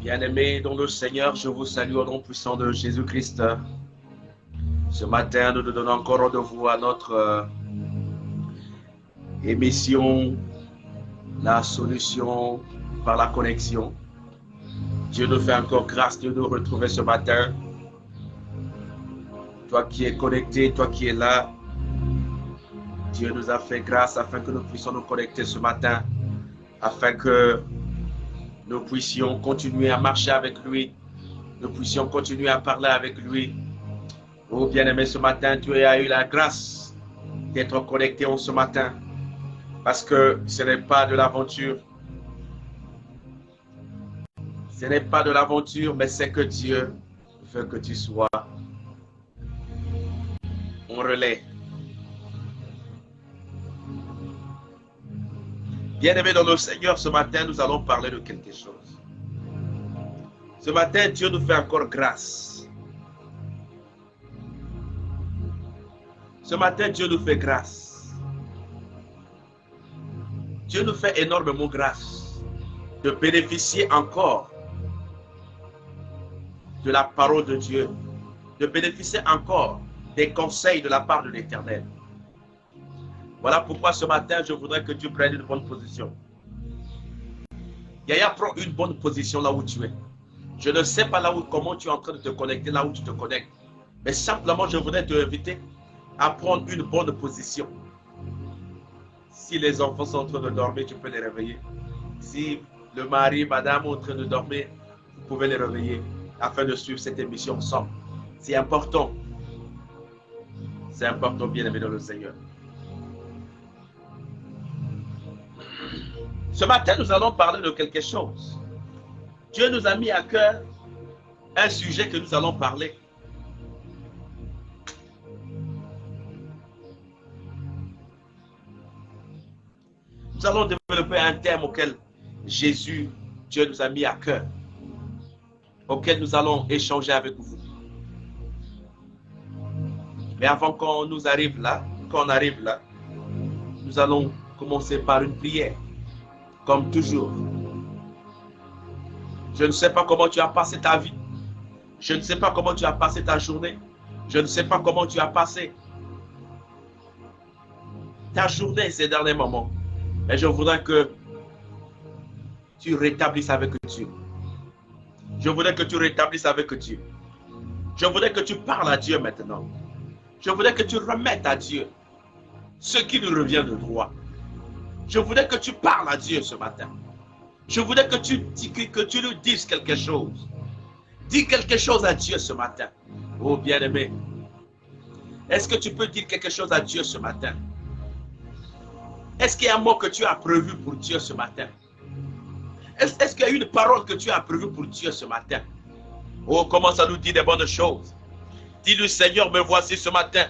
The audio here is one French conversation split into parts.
Bien-aimés dans le Seigneur, je vous salue au nom puissant de Jésus-Christ. Ce matin, nous nous donnons encore rendez-vous à notre émission, la solution par la connexion. Dieu nous fait encore grâce de nous retrouver ce matin. Toi qui es connecté, toi qui es là, Dieu nous a fait grâce afin que nous puissions nous connecter ce matin, afin que nous puissions continuer à marcher avec lui, nous puissions continuer à parler avec lui. Oh bien-aimé, ce matin, tu as eu la grâce d'être connecté en ce matin, parce que ce n'est pas de l'aventure. Ce n'est pas de l'aventure, mais c'est que Dieu veut que tu sois en relais. Bien-aimés dans le Seigneur, ce matin, nous allons parler de quelque chose. Ce matin, Dieu nous fait encore grâce. Ce matin, Dieu nous fait grâce. Dieu nous fait énormément grâce de bénéficier encore de la parole de Dieu, de bénéficier encore des conseils de la part de l'Éternel. Voilà pourquoi ce matin, je voudrais que tu prennes une bonne position. Yaya, prends une bonne position là où tu es. Je ne sais pas comment tu es en train de te connecter, là où tu te connectes. Mais simplement, je voudrais te inviter à prendre une bonne position. Si les enfants sont en train de dormir, tu peux les réveiller. Si le mari, madame sont en train de dormir, vous pouvez les réveiller afin de suivre cette émission ensemble. C'est important. C'est important, bien aimé dans le Seigneur. Ce matin, nous allons parler de quelque chose. Dieu nous a mis à cœur un sujet que nous allons parler. Nous allons développer un thème auquel Jésus, Dieu nous a mis à cœur, auquel nous allons échanger avec vous. Mais avant qu'on arrive là, nous allons commencer par une prière. Comme toujours. Je ne sais pas comment tu as passé ta vie. Je ne sais pas comment tu as passé ta journée. Je ne sais pas comment tu as passé ta journée ces derniers moments. Mais je voudrais que tu rétablisses avec Dieu. Je voudrais que tu rétablisses avec Dieu. Je voudrais que tu parles à Dieu maintenant. Je voudrais que tu remettes à Dieu ce qui lui revient de droit. Je voudrais que tu parles à Dieu ce matin. Je voudrais que tu lui dises quelque chose. Dis quelque chose à Dieu ce matin. Oh bien-aimé, est-ce que tu peux dire quelque chose à Dieu ce matin? Est-ce qu'il y a un mot que tu as prévu pour Dieu ce matin? Est-ce qu'il y a une parole que tu as prévue pour Dieu ce matin? Oh, commence à nous dire des bonnes choses. Dis-lui, Seigneur, me voici ce matin.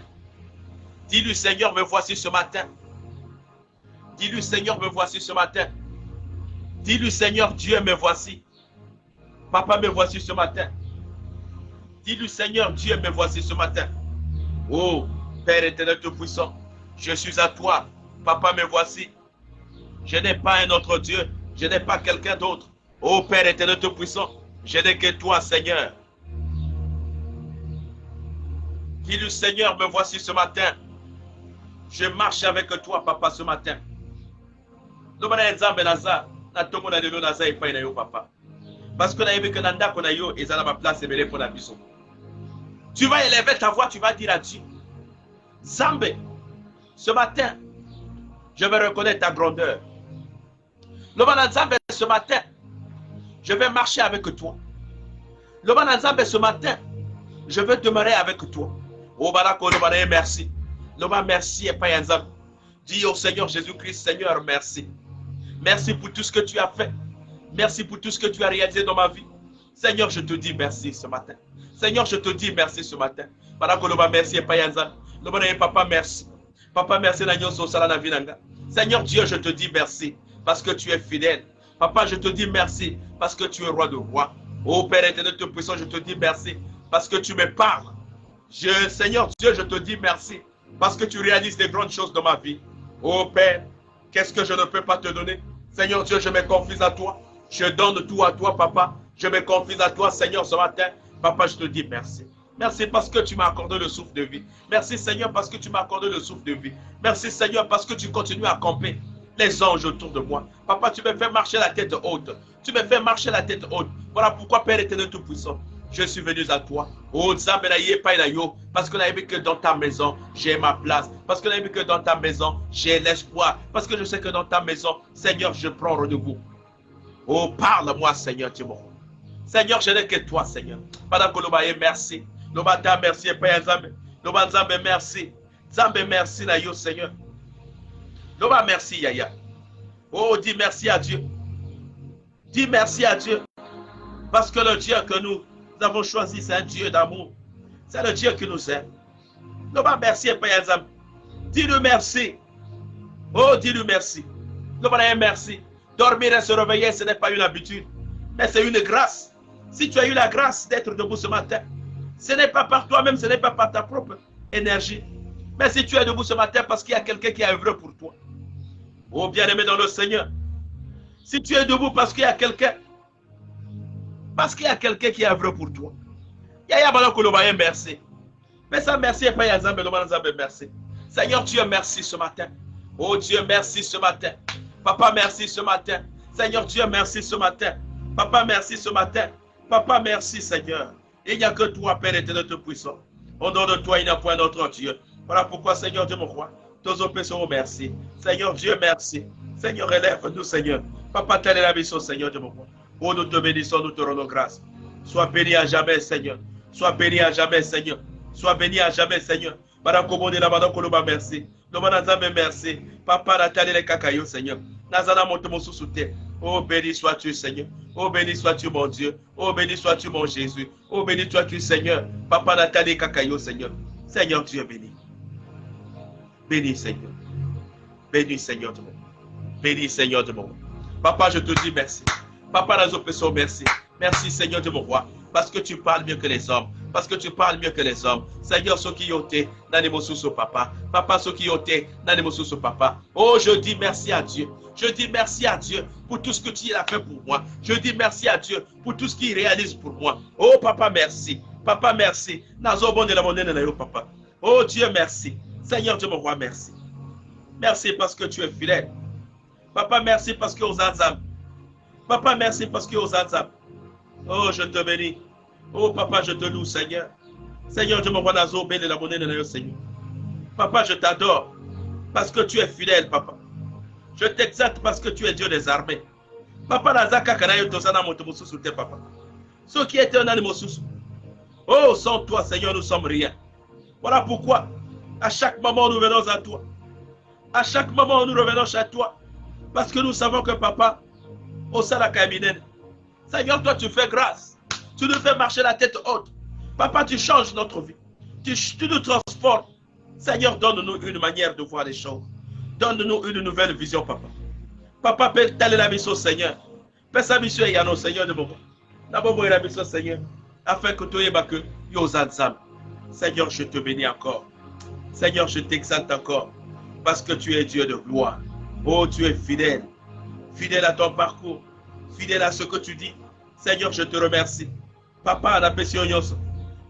Dis-lui, Seigneur, me voici ce matin. Dis-lui, Seigneur, me voici ce matin. Dis-lui, Seigneur, Dieu, me voici. Papa, me voici ce matin. Dis-lui, Seigneur, Dieu, me voici ce matin. Oh, Père éternel tout-puissant, je suis à toi. Papa, me voici. Je n'ai pas un autre Dieu. Je n'ai pas quelqu'un d'autre. Oh, Père éternel tout-puissant, je n'ai que toi, Seigneur. Dis-lui, Seigneur, me voici ce matin. Je marche avec toi, Papa, ce matin. Parce que tu vas élever ta voix, tu vas dire à Dieu, Zambé, ce matin, je vais reconnaître ta grandeur. Ce matin, je vais marcher avec toi. Ce matin, je veux demeurer avec toi. Oh, merci. Merci et pas un. Dis au Seigneur Jésus-Christ, Seigneur, merci. Merci pour tout ce que tu as fait. Merci pour tout ce que tu as réalisé dans ma vie. Seigneur, je te dis merci ce matin. Seigneur, je te dis merci ce matin. Merci et pas un. Papa, merci. Papa, merci. Seigneur Dieu, je te dis merci parce que tu es fidèle. Papa, je te dis merci parce que tu es roi de rois. Oh Père éternel tout-puissant, je te dis merci parce que tu me parles. Seigneur Dieu, je te dis merci parce que tu réalises des grandes choses dans ma vie. Oh Père, qu'est-ce que je ne peux pas te donner? Seigneur Dieu, je me confie à toi. Je donne tout à toi, Papa. Je me confie à toi, Seigneur, ce matin. Papa, je te dis merci. Merci parce que tu m'as accordé le souffle de vie. Merci, Seigneur, parce que tu m'as accordé le souffle de vie. Merci, Seigneur, parce que tu continues à camper les anges autour de moi. Papa, tu me fais marcher la tête haute. Tu me fais marcher la tête haute. Voilà pourquoi, Père éternel tout-puissant, je suis venu à toi. Oh, parce que que dans ta maison, j'ai ma place. Parce que que dans ta maison, j'ai l'espoir. Parce que je sais que dans ta maison, Seigneur, je prends rendez-vous. Oh, parle-moi, Seigneur, tu m'en. Seigneur, je n'ai que toi, Seigneur. Madame Kolobaye, merci. Lobata, merci, Père Zambé. Loba Zambé, merci. Zambé, merci, Nayo, Seigneur. Loba, merci, Yaya. Oh, dis merci à Dieu. Dis merci à Dieu. Parce que le Dieu que nous avons choisi, c'est un Dieu d'amour. C'est le Dieu qui nous aime. Loba, merci, Père Zambé. Dis-lui merci. Oh, dis-lui merci. Loba, merci. Dormir et se réveiller, ce n'est pas une habitude, mais c'est une grâce. Si tu as eu la grâce d'être debout ce matin, ce n'est pas par toi-même, ce n'est pas par ta propre énergie. Mais si tu es debout ce matin parce qu'il y a quelqu'un qui a œuvré pour toi. Oh bien-aimé dans le Seigneur. Si tu es debout parce qu'il y a quelqu'un, qui a œuvré pour toi. Yaya Balokolobaye, merci. Mais ça, merci et pas Yazambe, merci. Seigneur Dieu, merci ce matin. Oh Dieu, merci ce matin. Papa, merci ce matin. Seigneur Dieu, merci ce matin. Papa, merci ce matin. Papa, merci Seigneur. Il n'y a que toi, Père éternel tout-puissant. Au nom de toi, il n'y a point d'autre Dieu. Voilà pourquoi, Seigneur Dieu, mon roi, tous nos péchés, merci. Seigneur Dieu, merci. Seigneur, élève-nous, Seigneur. Papa, telle est la mission, Seigneur Dieu, mon roi. Oh, nous te bénissons, nous te rendons grâce. Sois béni à jamais, Seigneur. Sois béni à jamais, Seigneur. Sois béni à jamais, Seigneur. Merci. Merci. Papa, Nathalie, les cacaillots, Seigneur. Nazana, mon sous-souté. Oh, béni sois-tu, Seigneur. Oh, béni sois-tu, mon Dieu. Oh, béni sois-tu, mon Jésus. Oh, béni sois-tu, Seigneur. Papa, Nathalie, cacaillots, Seigneur. Seigneur, Dieu béni. Béni, Seigneur. Béni, Seigneur de mon. Béni, Seigneur de mon. Papa, je te dis merci. Papa, nous merci. Merci, Seigneur de mon roi. Parce que tu parles mieux que les hommes. Parce que tu parles mieux que les hommes. Seigneur, ceux qui ont été, n'animo sous papa. Papa, ceux qui ont été, n'animo sous papa. Oh, je dis merci à Dieu. Je dis merci à Dieu pour tout ce que tu as fait pour moi. Je dis merci à Dieu pour tout ce qu'il réalise pour moi. Oh, papa, merci. Papa, merci. Papa. Oh, Dieu, merci. Seigneur, Dieu, mon roi, merci. Merci parce que tu es fidèle. Papa, merci parce que aux Azam. Papa, merci parce que aux Azam. Oh, je te bénis. Oh, papa, je te loue, Seigneur. Seigneur, je m'envoie dans l'eau, de la monnaie de Seigneur. Papa, je t'adore parce que tu es fidèle, papa. Je t'exalte parce que tu es Dieu des armées. Papa, Nazaka, Kanayo, Tosana, Motomosu, sous tes papa. Ceux qui étaient en animosous. Oh, sans toi, Seigneur, nous sommes rien. Voilà pourquoi, à chaque moment, nous venons à toi. À chaque moment, nous revenons chez toi. Parce que nous savons que, papa, au Salakabinen, Seigneur, toi, tu fais grâce. Tu nous fais marcher la tête haute. Papa, tu changes notre vie. Tu nous transformes. Seigneur, donne-nous une manière de voir les choses. Donne-nous une nouvelle vision, papa. Papa, telle est la mission, Seigneur. Fais sa mission, Yano, Seigneur de mon roi. D'abord, la mission, Seigneur. Afin que tu aies que Yozanzam. Seigneur, je te bénis encore. Seigneur, je t'exalte encore. Parce que tu es Dieu de gloire. Oh, tu es fidèle. Fidèle à ton parcours. Fidèle à ce que tu dis. Seigneur, je te remercie. Papa,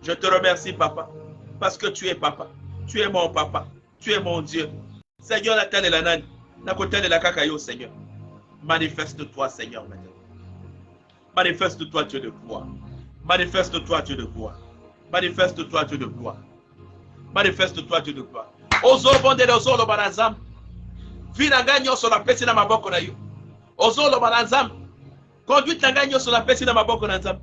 je te remercie, papa. Parce que tu es papa. Tu es mon papa. Tu es mon Dieu. Seigneur, la telle et la nani. La côté de la cacaillou, Seigneur. Manifeste-toi, Seigneur, maintenant. Manifeste-toi, Dieu de gloire. Manifeste-toi, Dieu de gloire. Manifeste-toi, Dieu de gloire. Manifeste-toi, Dieu de gloire. Ozo bonde ozo lo barazam. Vina ganyo so la pesi na maboko na yo. Ozo lo barazam. Conduite la ganyo so la pesi na maboko na nzam.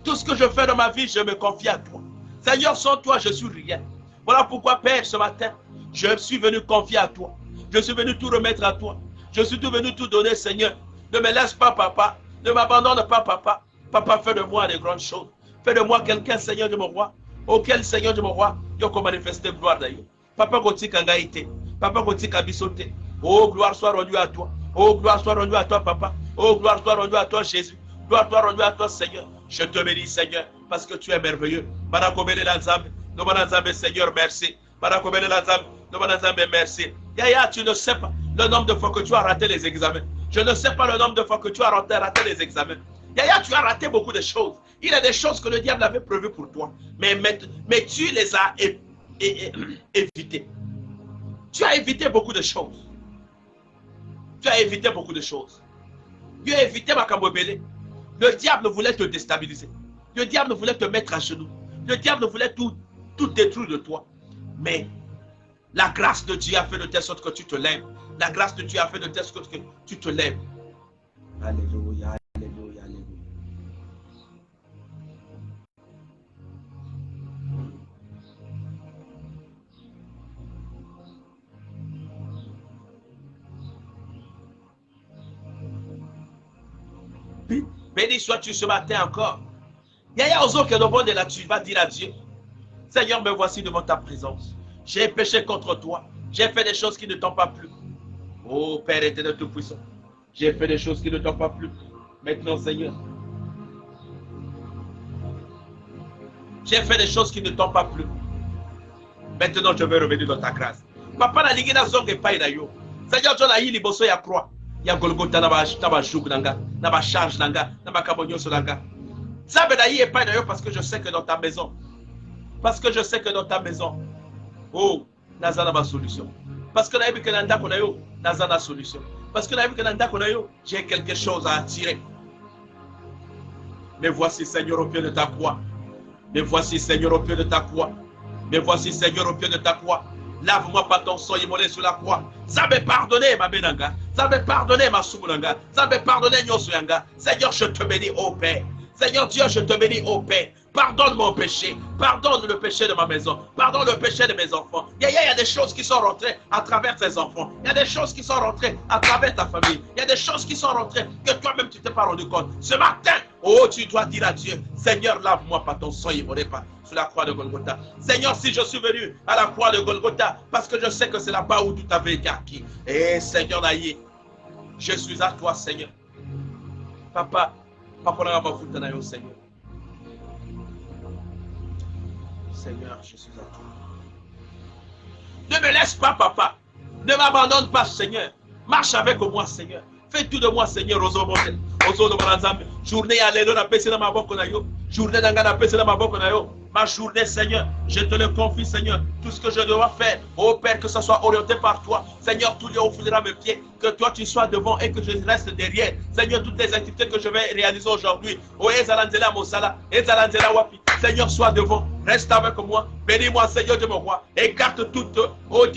Tout ce que je fais dans ma vie, je me confie à toi. Seigneur, sans toi, je suis rien. Voilà pourquoi, Père, ce matin, je suis venu confier à toi. Je suis venu tout remettre à toi. Je suis venu tout donner, Seigneur. Ne me laisse pas, papa. Ne m'abandonne pas, papa. Papa, fais de moi des grandes choses. Fais de moi quelqu'un, Seigneur de mon roi, auquel, Seigneur de mon roi, il y a manifesté gloire d'ailleurs. Papa, Gotika Ngaïté. Papa, Gotika Bissoté. Oh, gloire soit rendue à toi. Oh, gloire soit rendue à toi, papa. Oh, gloire soit rendue à toi, Jésus. Gloire soit rendue à toi, Seigneur. Je te bénis, Seigneur, parce que tu es merveilleux. Barakobele Lazam, Nobanazambe, Seigneur, merci. Barakobele Lazam, Nobanazambe, merci. Yaya, tu ne sais pas le nombre de fois que tu as raté les examens. Je ne sais pas le nombre de fois que tu as raté les examens. Yaya, tu as raté beaucoup de choses. Il y a des choses que le diable avait prévues pour toi. Mais tu les as évitées. Tu as évité beaucoup de choses. Tu as évité beaucoup de choses. Tu as évité ma cambobélé. Le diable voulait te déstabiliser. Le diable voulait te mettre à genoux. Le diable voulait tout détruire de toi. Mais la grâce de Dieu a fait de telle sorte que tu te lèves. La grâce de Dieu a fait de telle sorte que tu te lèves. Alléluia, alléluia, alléluia. Béni sois-tu ce matin encore. Yaya Ozo que le bon de là, tu vas dire à Dieu, Seigneur, me voici devant ta présence. J'ai péché contre toi. J'ai fait des choses qui ne t'ont pas plu. Oh Père éternel tout-puissant, j'ai fait des choses qui ne t'ont pas plu. Maintenant, Seigneur, j'ai fait des choses qui ne t'ont pas plu. Maintenant, je veux revenir dans ta grâce. Papa na lingina zonge pai na yo. Seigneur, tu as hili boso ya croix. Ya Golgotha na ba joug nanga, na ba charge nanga, na ba kabonyoso nanga. Zabe na yi pai na yo parce que je sais que dans ta maison. Parce que je sais que dans ta maison, oh, nazana ma solution. Parce que naïbi que nanda konayo, nazana solution. Parce que naïbi que nanda konayo, j'ai quelque chose à attirer. Me voici, Seigneur, au pied de ta croix. Me voici, Seigneur, au pied de ta croix. Me voici, Seigneur, au pied de ta croix. Lave-moi par ton sang immolé sur la croix. Ça me pardonner, ma benanga. Ça me pardonner, ma soumoulanga. Ça me pardonner, nyosuyanga. Seigneur, je te bénis, ô Père. Seigneur Dieu, je te bénis, ô Père. Pardonne mon péché. Pardonne le péché de ma maison. Pardonne le péché de mes enfants. Il y a des choses qui sont rentrées à travers tes enfants. Il y a des choses qui sont rentrées à travers ta famille. Il y a des choses qui sont rentrées que toi-même tu ne t'es pas rendu compte. Ce matin, oh, tu dois dire à Dieu, Seigneur, lave-moi par ton sang immolé sur la croix de Golgotha. Seigneur, si je suis venu à la croix de Golgotha, parce que je sais que c'est là-bas où tout avait été acquis. Et Seigneur Naïe, je suis à toi, Seigneur. Papa, Seigneur. Seigneur, je suis à toi. Ne me laisse pas, papa. Ne m'abandonne pas, Seigneur. Marche avec moi, Seigneur. Fais tout de moi, Seigneur. Journée à l'élo, journée d'angana, ma journée, Seigneur, je te le confie, Seigneur. Tout ce que je dois faire, oh Père, que ce soit orienté par toi. Seigneur, tout lieu où foulera mes pieds. Que toi, tu sois devant et que je reste derrière. Seigneur, toutes les activités que je vais réaliser aujourd'hui. Oh, Ezalanzela Mosala, Ezalanzela Wapi. Seigneur, sois devant. Reste avec moi. Bénis-moi, Seigneur de mon roi. Écarte toutes, oh,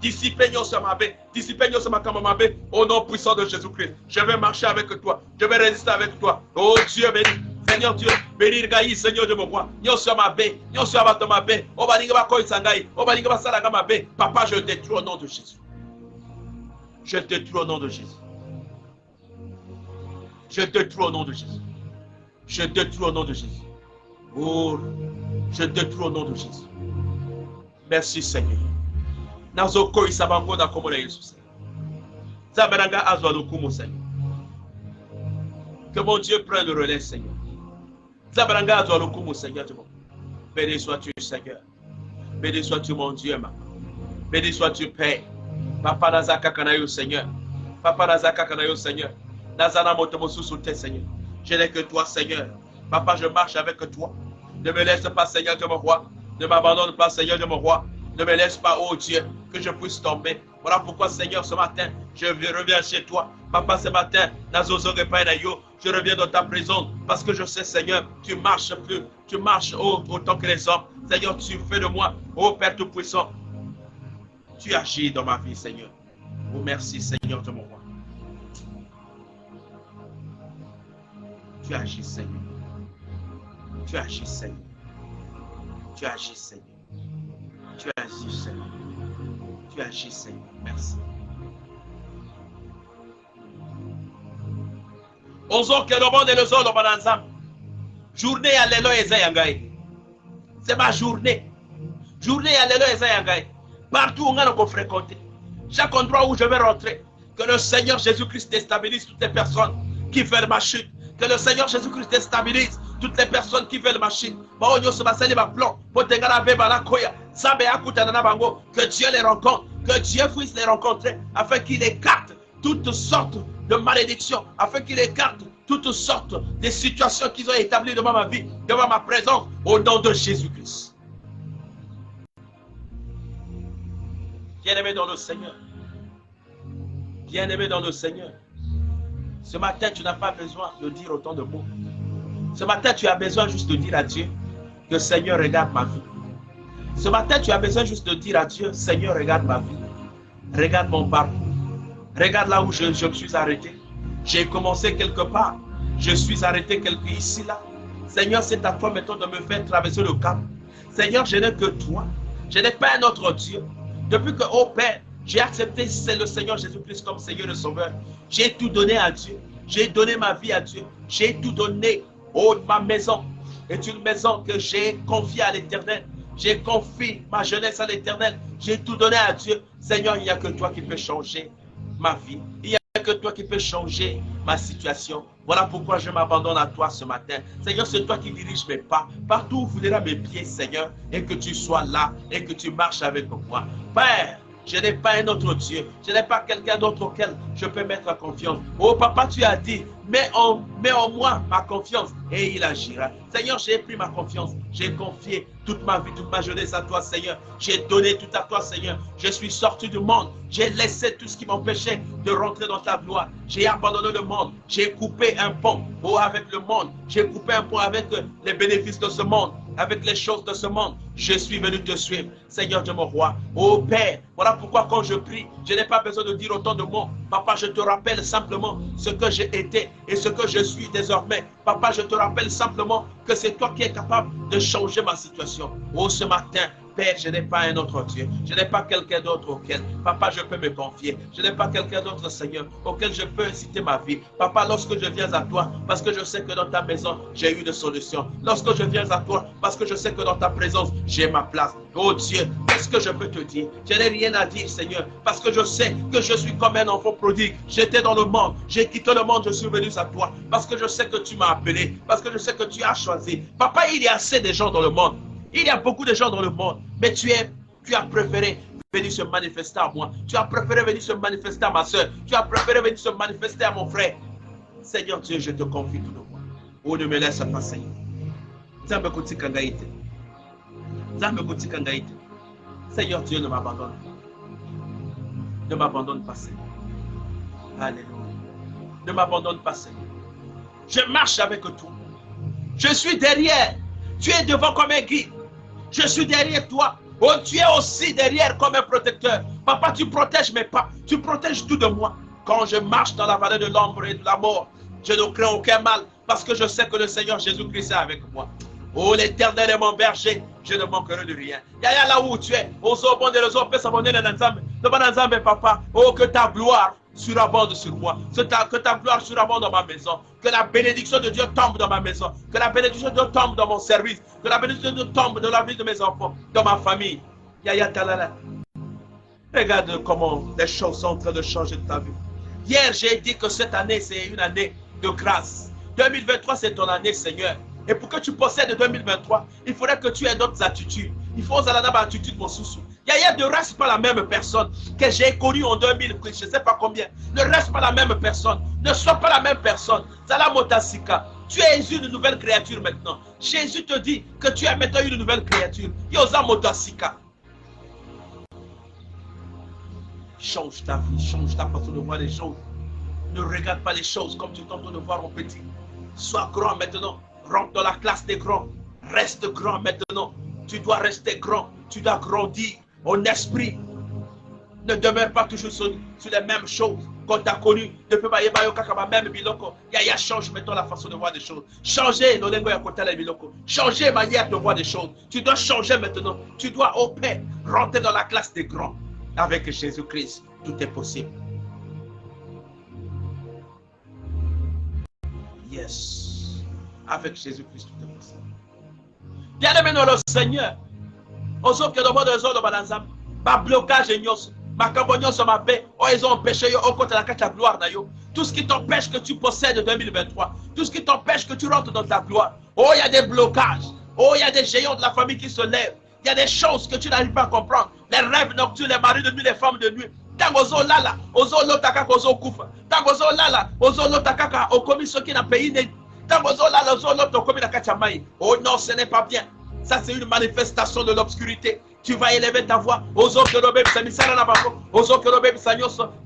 dissipez-nous sur ma baie. Dissipez-nous sur ma camamabe. Au nom puissant de Jésus-Christ. Je vais marcher avec toi. Je vais résister avec toi. Oh Dieu béni. Seigneur Dieu, bénir Gaï, Seigneur de mon roi. Nyon sur ma baie. Nyon sur ma baie. Obalinga Koi Sangai. Obalinga Salaga ma baie. Papa, je détruis au nom de Jésus. Je détruis au nom de Jésus. Je détruis au nom de Jésus. Je détruis au nom de Jésus. Oh, je détruis au nom de Jésus. Merci Seigneur. Nazoko isabango na komona Yesu. Zaberanga azwa lokumo Seigneur. Que mon Dieu prenne le relais Seigneur. Zaberanga azwa lokumo Seigneur. Béni sois-tu Seigneur. Béni sois-tu mon Dieu. Béni sois-tu Père. Papa Nazaka Kanayo Seigneur. Papa Nazaka Kanayo Seigneur. Nazana Motomosu Soute Seigneur. Je n'ai que toi Seigneur. Papa, je marche avec toi. Ne me laisse pas Seigneur de mon roi. Ne m'abandonne pas Seigneur de mon roi. Ne me laisse pas, oh Dieu, que je puisse tomber. Voilà pourquoi, Seigneur, ce matin, je reviens chez toi. Papa, ce matin, je reviens dans ta prison parce que je sais, Seigneur, tu marches plus. Tu marches autant que les hommes. Seigneur, tu fais de moi, oh Père Tout-Puissant. Tu agis dans ma vie, Seigneur. Oh, merci, Seigneur de mon roi. Tu agis, Seigneur. Tu agis, Seigneur. Tu agis, Seigneur. Tu agis, Seigneur. Tu agis, Seigneur. Merci. Ozo que le monde et le zone ensemble. Journée à l'élo et zayangaï. C'est ma journée. Journée à l'élo et zayangaï. Partout où on a fréquenté. Chaque endroit où je vais rentrer. Que le Seigneur Jésus-Christ déstabilise toutes les personnes qui veulent ma chute. Que le Seigneur Jésus-Christ déstabilise toutes les personnes qui veulent ma chute. Que Dieu les rencontre. Que Dieu puisse les rencontrer afin qu'il écarte toutes sortes de malédictions. Afin qu'il écarte toutes sortes de situations qu'ils ont établies devant ma vie, devant ma présence, au nom de Jésus-Christ. Bien-aimé dans le Seigneur, bien-aimé dans le Seigneur, ce matin, tu n'as pas besoin de dire autant de mots. Ce matin, tu as besoin juste de dire à Dieu que Seigneur, regarde ma vie. Ce matin, tu as besoin juste de dire à Dieu, Seigneur, regarde ma vie. Regarde mon parcours. Regarde là où je me suis arrêté. J'ai commencé quelque part. Je suis arrêté quelque ici, là. Seigneur, c'est à toi maintenant de me faire traverser le cap. Seigneur, je n'ai que toi. Je n'ai pas un autre Dieu. Depuis que, oh Père, j'ai accepté c'est le Seigneur Jésus-Christ comme Seigneur et Sauveur. J'ai tout donné à Dieu. J'ai donné ma vie à Dieu. J'ai tout donné. Oh, ma maison est une maison que j'ai confiée à l'Éternel. J'ai confié ma jeunesse à l'Éternel. J'ai tout donné à Dieu. Seigneur, il n'y a que toi qui peux changer ma vie. Il n'y a que toi qui peux changer ma situation. Voilà pourquoi je m'abandonne à toi ce matin. Seigneur, c'est toi qui diriges mes pas. Partout où voudras mes pieds, Seigneur, et que tu sois là et que tu marches avec moi. Père, je n'ai pas un autre Dieu. Je n'ai pas quelqu'un d'autre auquel je peux mettre confiance. Oh papa, tu as dit, mets en moi ma confiance et il agira. Seigneur, j'ai pris ma confiance. J'ai confié toute ma vie, toute ma jeunesse à toi, Seigneur. J'ai donné tout à toi, Seigneur. Je suis sorti du monde. J'ai laissé tout ce qui m'empêchait de rentrer dans ta gloire. J'ai abandonné le monde. J'ai coupé un pont avec le monde. J'ai coupé un pont avec les bénéfices de ce monde, avec les choses de ce monde. Je suis venu te suivre, Seigneur de mon roi. Oh Père, voilà pourquoi quand je prie, je n'ai pas besoin de dire autant de mots. Papa, je te rappelle simplement ce que j'ai été et ce que je suis désormais. Papa, je te rappelle simplement que c'est toi qui es capable de changer ma situation. Oh, ce matin, Père, je n'ai pas un autre Dieu. Je n'ai pas quelqu'un d'autre auquel, papa, je peux me confier. Je n'ai pas quelqu'un d'autre, Seigneur, auquel je peux inciter ma vie. Papa, lorsque je viens à toi, parce que je sais que dans ta maison, j'ai eu des solutions. Lorsque je viens à toi, parce que je sais que dans ta présence, j'ai ma place. Oh Dieu, qu'est-ce que je peux te dire? Je n'ai rien à dire, Seigneur, parce que je sais que je suis comme un enfant prodigue. J'étais dans le monde, j'ai quitté le monde, je suis venu à toi, parce que je sais que tu m'as appelé, parce que je sais que tu as choisi. Papa, il y a assez de gens dans le monde. Il y a beaucoup de gens dans le monde, mais tu as préféré venir se manifester à moi. Tu as préféré venir se manifester à ma soeur. Tu as préféré venir se manifester à mon frère. Seigneur Dieu, je te confie tout de moi. Oh, ne me laisse pas, Seigneur. Seigneur Dieu, ne m'abandonne pas. Ne m'abandonne pas, Seigneur. Alléluia. Ne m'abandonne pas, Seigneur. Je marche avec toi. Je suis derrière. Tu es devant comme un guide. Je suis derrière toi. Oh, tu es aussi derrière comme un protecteur. Papa, tu protèges mes pas. Tu protèges tout de moi. Quand je marche dans la vallée de l'ombre et de la mort, je ne crains aucun mal parce que je sais que le Seigneur Jésus-Christ est avec moi. Oh, l'Éternel est mon berger. Je ne manquerai de rien. Yaya là où tu es. Oh, papa. Oh, que ta gloire surabonde sur moi. Que ta gloire surabonde dans ma maison. Que la bénédiction de Dieu tombe dans ma maison. Que la bénédiction de Dieu tombe dans mon service. Que la bénédiction de Dieu tombe dans la vie de mes enfants, dans ma famille. Yaya talala. Regarde comment les choses sont en train de changer de ta vie. Hier, j'ai dit que cette année, c'est une année de grâce. 2023, c'est ton année, Seigneur. Et pour que tu possèdes 2023, il faudrait que tu aies d'autres attitudes. Il faut une attitude, mon sous-sous. Yaya ne reste pas la même personne que j'ai connue en 2000, je ne sais pas combien. Ne reste pas la même personne. Ne sois pas la même personne. Zala Motasika. Tu es une nouvelle créature maintenant. Jésus te dit que tu es maintenant une nouvelle créature. Yosa Motasika. Change ta vie, change ta façon de voir les choses. Ne regarde pas les choses comme tu t'entends de voir en petit. Sois grand maintenant. Rentre dans la classe des grands. Reste grand maintenant. Tu dois rester grand. Tu dois grandir en esprit. Ne demeure pas toujours sur les mêmes choses qu'on t'a connu. Depuis même biloko. Yaya change maintenant la façon de voir des choses. Changer l'olengo ya kota la biloko. Changer manière de voir des choses. Tu dois changer maintenant. Tu dois au Père rentrer dans la classe des grands. Avec Jésus-Christ, tout est possible. Yes. Avec Jésus-Christ, tout est possible. Bien-aimé dans le Seigneur. Oso que le monde de Zodo Banazam, ma blocage et nyos, ma cambonio sur ma paix, oh ils ont empêché au côté de la carte gloire nayo. Tout ce qui t'empêche que tu possèdes 2023, tout ce qui t'empêche que tu rentres dans ta gloire. Oh, il y a des blocages. Oh, il y a des géants de la famille qui se lèvent. Il y a des choses que tu n'arrives pas à comprendre. Les rêves nocturnes, les maris de nuit, les femmes de nuit. Tangozo lala, ozo lotaka kozo kufa. Tangozo lala, ozo lotaka okomi soki na pays ne. Tangozo lala, ozo lotokomi na kachamai. Oh non, ce n'est pas bien. Ça c'est une manifestation de l'obscurité. Tu vas élever ta voix.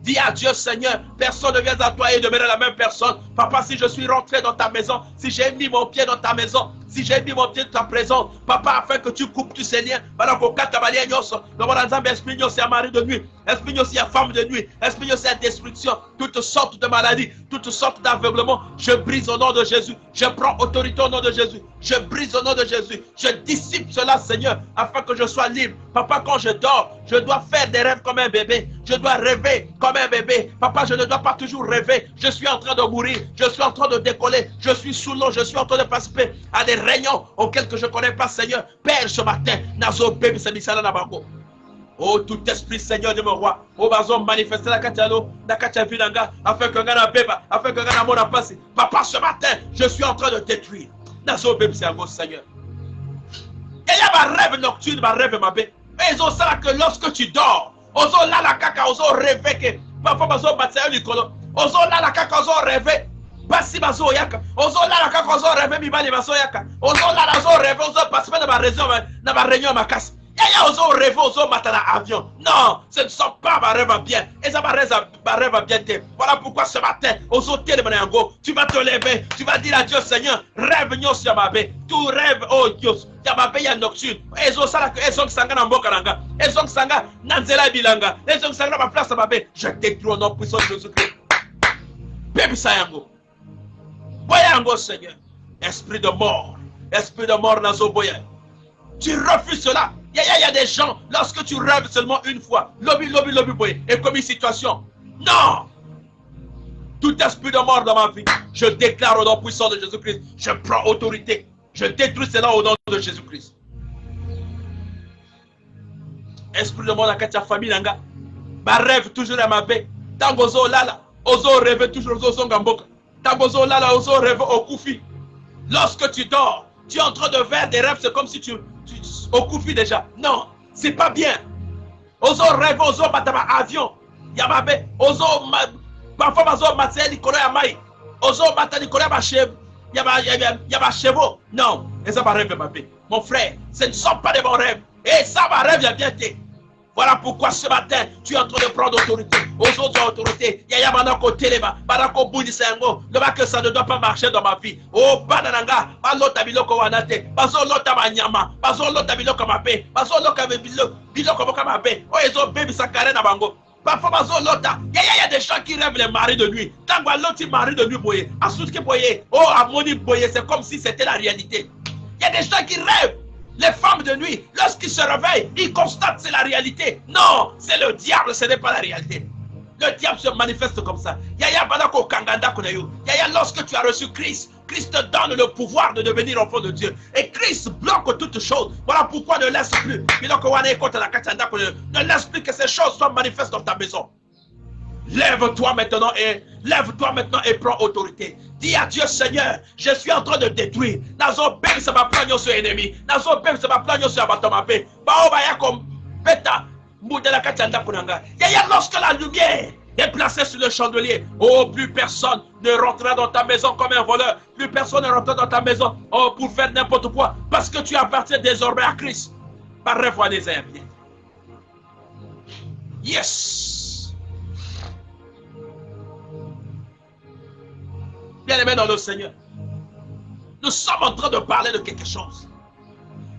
Dis à Dieu, Seigneur, personne ne vient à toi et demeure la même personne. Papa, si je suis rentré dans ta maison, si j'ai mis mon pied dans ta maison, si j'ai mis mon pied dans ta présence, papa, afin que tu coupes tous ces liens, esprit à mari de nuit, esprit aussi à femme de nuit, esprit aussi à destruction, toutes sortes de maladies, toutes sortes d'aveuglements, je brise au nom de Jésus, je prends autorité au nom de Jésus, je brise au nom de Jésus, je dissipe cela, Seigneur, afin que je sois libre. Papa, quand je dors, je dois faire des rêves comme un bébé, je dois rêver comme un bébé. Papa, je ne dois pas toujours rêver, je suis en train de mourir, je suis en train de décoller, je suis sous l'eau, je suis en train de participer à des réunions auxquelles que je ne connais pas, Seigneur. Père, ce matin, Nazo Bébé Sabisala Nabango. Oh, tout esprit, Seigneur de mon roi, oh, bazo manifester la Katialo, la Katiavinanga, afin que Gana Beba, afin que Gana Mona passe. Papa, ce matin, je suis en train de détruire. Nazo Bébé Sabisala, Seigneur. Il y a ma rêve nocturne, ma rêve ma bé. Et ils ont ça que lorsque tu dors, ozo la la kaka, ozo rêver que papa bazo batsayo likolo, ozo la la kaka, ozo rêver. Basi bazo yaka, ozo la la kaka, ozo rêver mibali bazo yaka, ozo la la ozo rêver, ozo participer dans ma réunion ma casse. Yaya ozo rêver, ozo matin dans avion. Non, ce ne sont pas ma rêve bien. Et ça ma rêve bien. Voilà pourquoi ce matin, ozo télé manango, tu vas te lever, tu vas dire à Dieu, Seigneur, rêve nyo sur ma bé, tout rêve, oh Dieu. Il y a nocturne. Ezo sala que ezo sanga na mboka nanga. Ezo sanga na nzela bilanga. Ezo sanga ma place ma bé. Je détruis au nom puissant de Jésus-Christ. Bébé sayango. Boyango Seigneur. Esprit de mort nazo boya. Tu refuses cela. Il y a des gens, lorsque tu rêves seulement une fois, lobby boya, et comme une situation. Non. Tout esprit de mort dans ma vie, je déclare au nom puissant de Jésus-Christ. Je prends autorité. Je détruis cela au nom de Jésus-Christ. Esprit de mort dans ta famille, nanga. Ma rêve toujours à ma baie. Tangozo lala, ozo rêve toujours aux zongamboka. Tangozo lala, ozo rêve au koufi. Lorsque tu dors, tu es en train de faire des rêves, c'est comme si tu au koufi déjà. Non, c'est pas bien. Ozo rêve, ozo batama avion. Yamabe, ozo parfois bazo matse likolo ya mai. Ozo bata likolo ya chèvre. Il y a ma chevaux. Non, et ça va rêver ma paix. Mon frère, ce ne sont pas des bons rêves. Et ça va rêver bien. Voilà pourquoi ce matin, tu es en train de prendre autorité. Aux autres autorités, il y a Manako Telema, Manako Bounisengo, le que ça ne doit pas marcher dans ma vie. Oh, Banananga, Balota Biloko Wanate, Bazolota Manyama, Bazolota Biloko Mape, Bazolota Biloko Mape, oh, ils ont baby Sakare Nabango. Parfois, il y a des gens qui rêvent les maris de nuit. Tant que l'autre mari de nuit, boye, Asuski boye, oh, Amoni boye, c'est comme si c'était la réalité. Il y a des gens qui rêvent. Les femmes de nuit, lorsqu'ils se réveillent, ils constatent que c'est la réalité. Non, c'est le diable, ce n'est pas la réalité. Le diable se manifeste comme ça. Lorsque tu as reçu Christ, Christ te donne le pouvoir de devenir enfant de Dieu. Et Christ bloque toutes choses. Voilà pourquoi ne laisse plus. Ne laisse plus que ces choses soient manifestes dans ta maison. Lève-toi maintenant et prends autorité. Dis à Dieu, Seigneur, je suis en train de détruire. Nazo bem ça va prendre sur ennemi. Nazo bem ça va prendre sur abattomabe. Baobaya comme beta moudela kachanda kunanga. Yaya lorsque la lumière est placée sur le chandelier, oh, plus personne ne rentrera dans ta maison comme un voleur. Plus personne ne rentrera dans ta maison, oh, pour faire n'importe quoi. Parce que tu appartiens désormais à Christ. Par revoir des airs bien. Yes. Bien-aimés dans le Seigneur, nous sommes en train de parler de quelque chose.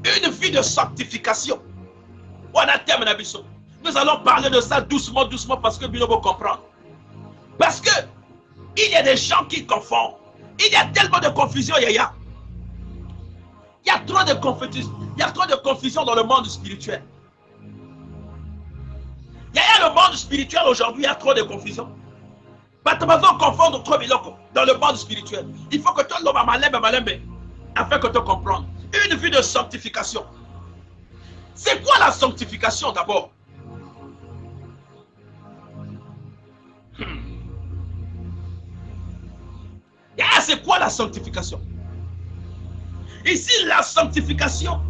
Une vie de sanctification. Nous allons parler de ça doucement parce que Binobo comprend. Parce que il y a des gens qui confondent. Il y a tellement de confusion, Yaya. Il y a trop de confusion. Il y a trop de confusion dans le monde spirituel. Yaya, le monde spirituel aujourd'hui, il y a trop de confusion. Confondre trop dans le monde spirituel. Il faut que tu l'homme malembe afin que tu comprennes. Une vie de sanctification. C'est quoi la sanctification d'abord? C'est quoi la sanctification? Ici, la sanctification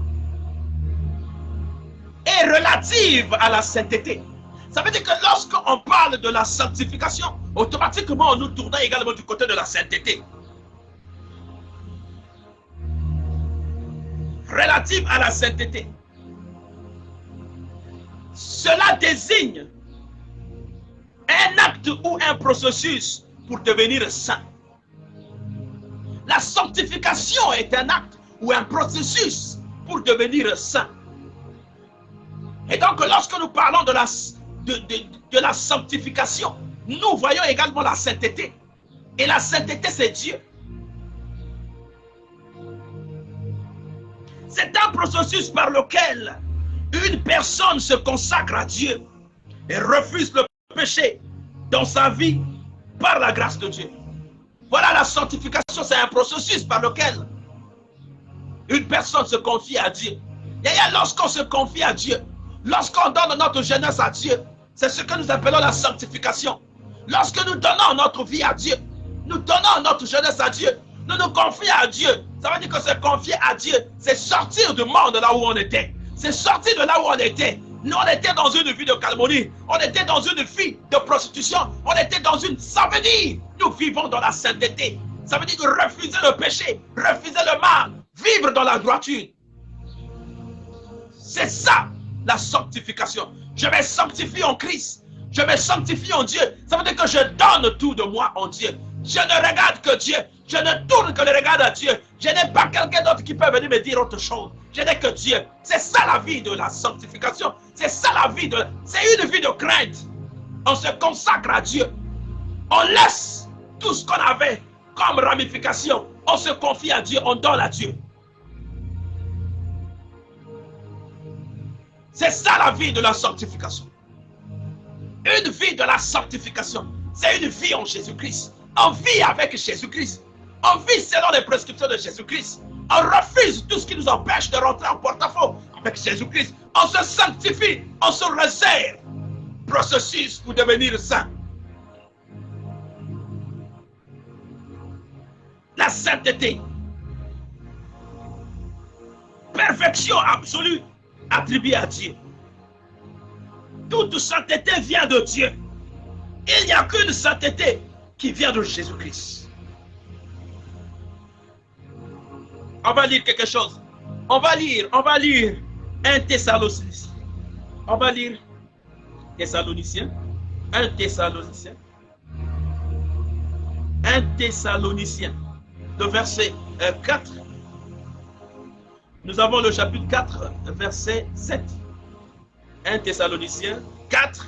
est relative à la sainteté. Ça veut dire que lorsqu'on parle de la sanctification, automatiquement, nous tournons également du côté de la sainteté. Relative à la sainteté. Cela désigne un acte ou un processus pour devenir saint. La sanctification est un acte ou un processus pour devenir saint. Et donc, lorsque nous parlons de la sanctification, nous voyons également la sainteté. Et la sainteté, c'est Dieu. C'est un processus par lequel une personne se consacre à Dieu et refuse le péché dans sa vie par la grâce de Dieu. Voilà, la sanctification, c'est un processus par lequel une personne se confie à Dieu. Et lorsqu'on se confie à Dieu, lorsqu'on donne notre jeunesse à Dieu, c'est ce que nous appelons la sanctification. Lorsque nous donnons notre vie à Dieu, nous donnons notre jeunesse à Dieu, nous nous confions à Dieu. Ça veut dire que se confier à Dieu, c'est sortir du monde là où on était. C'est sortir de là où on était. Nous, on était dans une vie de calomnie. On était dans une vie de prostitution. On était dans une... Ça veut dire, nous vivons dans la sainteté. Ça veut dire que refuser le péché, refuser le mal, vivre dans la droiture. C'est ça, la sanctification. Je me sanctifie en Christ. Je me sanctifie en Dieu. Ça veut dire que je donne tout de moi en Dieu. Je ne regarde que Dieu. Je ne tourne que le regard à Dieu. Je n'ai pas quelqu'un d'autre qui peut venir me dire autre chose. Je n'ai que Dieu. C'est ça la vie de la sanctification. C'est ça la vie de... C'est une vie de crainte. On se consacre à Dieu. On laisse tout ce qu'on avait comme ramification. On se confie à Dieu. On donne à Dieu. C'est ça la vie de la sanctification. Une vie de la sanctification. C'est une vie en Jésus-Christ. On vit avec Jésus-Christ. On vit selon les prescriptions de Jésus-Christ. On refuse tout ce qui nous empêche de rentrer en porte-à-faux avec Jésus-Christ. On se sanctifie, on se réserve. Processus pour devenir saint. La sainteté. Perfection absolue attribuée à Dieu. Toute sainteté vient de Dieu. Il n'y a qu'une sainteté qui vient de Jésus-Christ. On va lire quelque chose. On va lire 1 Thessaloniciens. On va lire Thessaloniciens. 1 Thessaloniciens. 1 Thessaloniciens. Le verset 4. Nous avons le chapitre 4, verset 7. 1 Thessaloniciens 4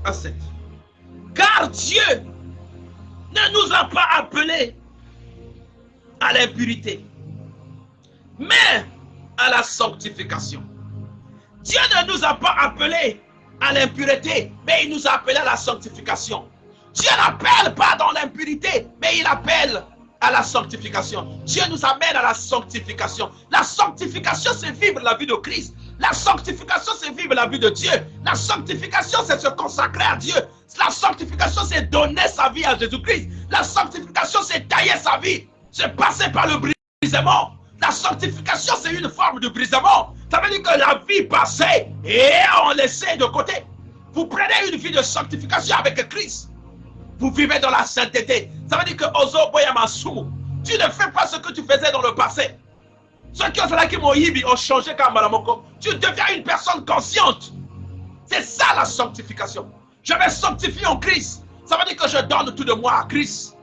à 7. Car Dieu ne nous a pas appelés à l'impurité, mais à la sanctification. Dieu ne nous a pas appelés à l'impureté, mais il nous a appelés à la sanctification. Dieu n'appelle pas dans l'impurité, mais il appelle à la sanctification. Dieu nous amène à la sanctification. La sanctification, c'est vivre la vie de Christ. La sanctification, c'est vivre la vie de Dieu. La sanctification, c'est se consacrer à Dieu. La sanctification, c'est donner sa vie à Jésus-Christ. La sanctification, c'est tailler sa vie. C'est passer par le brisement. La sanctification, c'est une forme de brisement. Ça veut dire que la vie passée et on laissait de côté. Vous prenez une vie de sanctification avec Christ. Vous vivez dans la sainteté. Ça veut dire que Ozo Boyamasumu, tu ne fais pas ce que tu faisais dans le passé. Ceux qui ont changé comme Malamoko. Tu deviens une personne consciente. C'est ça la sanctification. Je vais sanctifier en Christ. Ça veut dire que je donne tout de moi à Christ.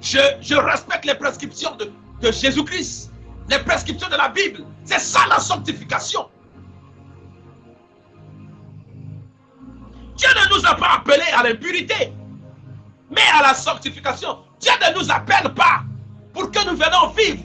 Je respecte les prescriptions de Jésus-Christ. Les prescriptions de la Bible. C'est ça la sanctification. Dieu ne nous a pas appelés à l'impurité, mais à la sanctification. Dieu ne nous appelle pas pour que nous venions vivre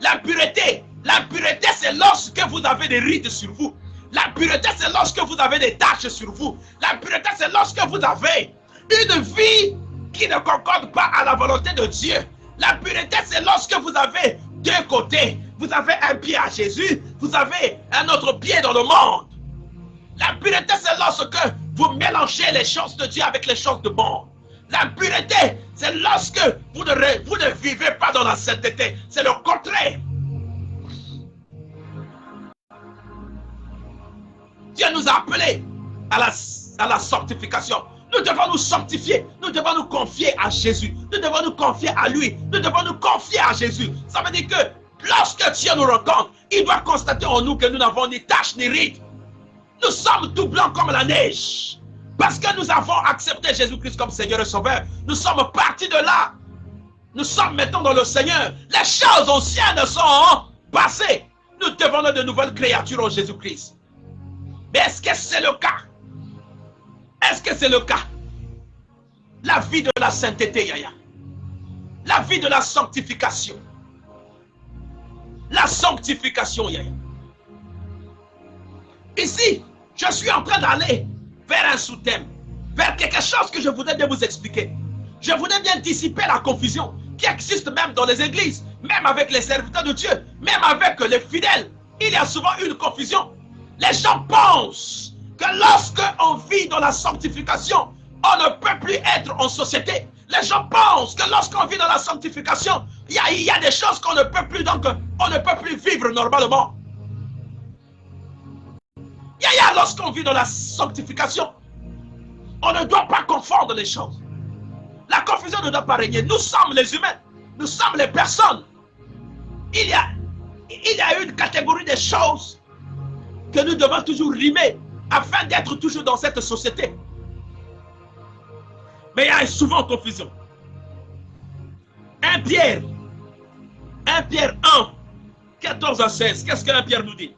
l'impureté. L'impureté, c'est lorsque vous avez des rides sur vous. L'impureté, c'est lorsque vous avez des taches sur vous. L'impureté, c'est lorsque vous avez une vie qui ne concorde pas à la volonté de Dieu. L'impureté, c'est lorsque vous avez deux côtés. Vous avez un pied à Jésus, vous avez un autre pied dans le monde. L'impureté, c'est lorsque vous mélangez les choses de Dieu avec les choses du monde. L'impureté, c'est lorsque vous ne vivez pas dans la sainteté. C'est le contraire. nous a appelés à la sanctification. Nous devons nous sanctifier. Nous devons nous confier à Jésus. Nous devons nous confier à lui. Nous devons nous confier à Jésus. Ça veut dire que lorsque Dieu nous rencontre, il doit constater en nous que nous n'avons ni tache ni ride. Nous sommes tout blancs comme la neige. Parce que nous avons accepté Jésus-Christ comme Seigneur et Sauveur. Nous sommes partis de là. Nous sommes maintenant dans le Seigneur. Les choses anciennes sont passées. Nous devenons de nouvelles créatures en Jésus-Christ. Mais est-ce que c'est le cas? Est-ce que c'est le cas? La vie de la sainteté, Yaya. La vie de la sanctification. La sanctification, Yaya. Ici, je suis en train d'aller vers un sous-thème, vers quelque chose que je voudrais bien vous expliquer. Je voudrais bien dissiper la confusion qui existe même dans les églises, même avec les serviteurs de Dieu, même avec les fidèles. Il y a souvent une confusion. Les gens pensent que lorsque on vit dans la sanctification, on ne peut plus être en société. Les gens pensent que lorsqu'on vit dans la sanctification, il y a des choses qu'on ne peut plus, donc on ne peut plus vivre normalement. Lorsqu'on vit dans la sanctification, on ne doit pas confondre les choses. La confusion ne doit pas régner. Nous sommes les humains, nous sommes les personnes. Il y a une catégorie de choses que nous devons toujours rimer afin d'être toujours dans cette société. Mais il y a souvent confusion. 1 Pierre 1, 14 à 16. Qu'est-ce que 1 Pierre nous dit?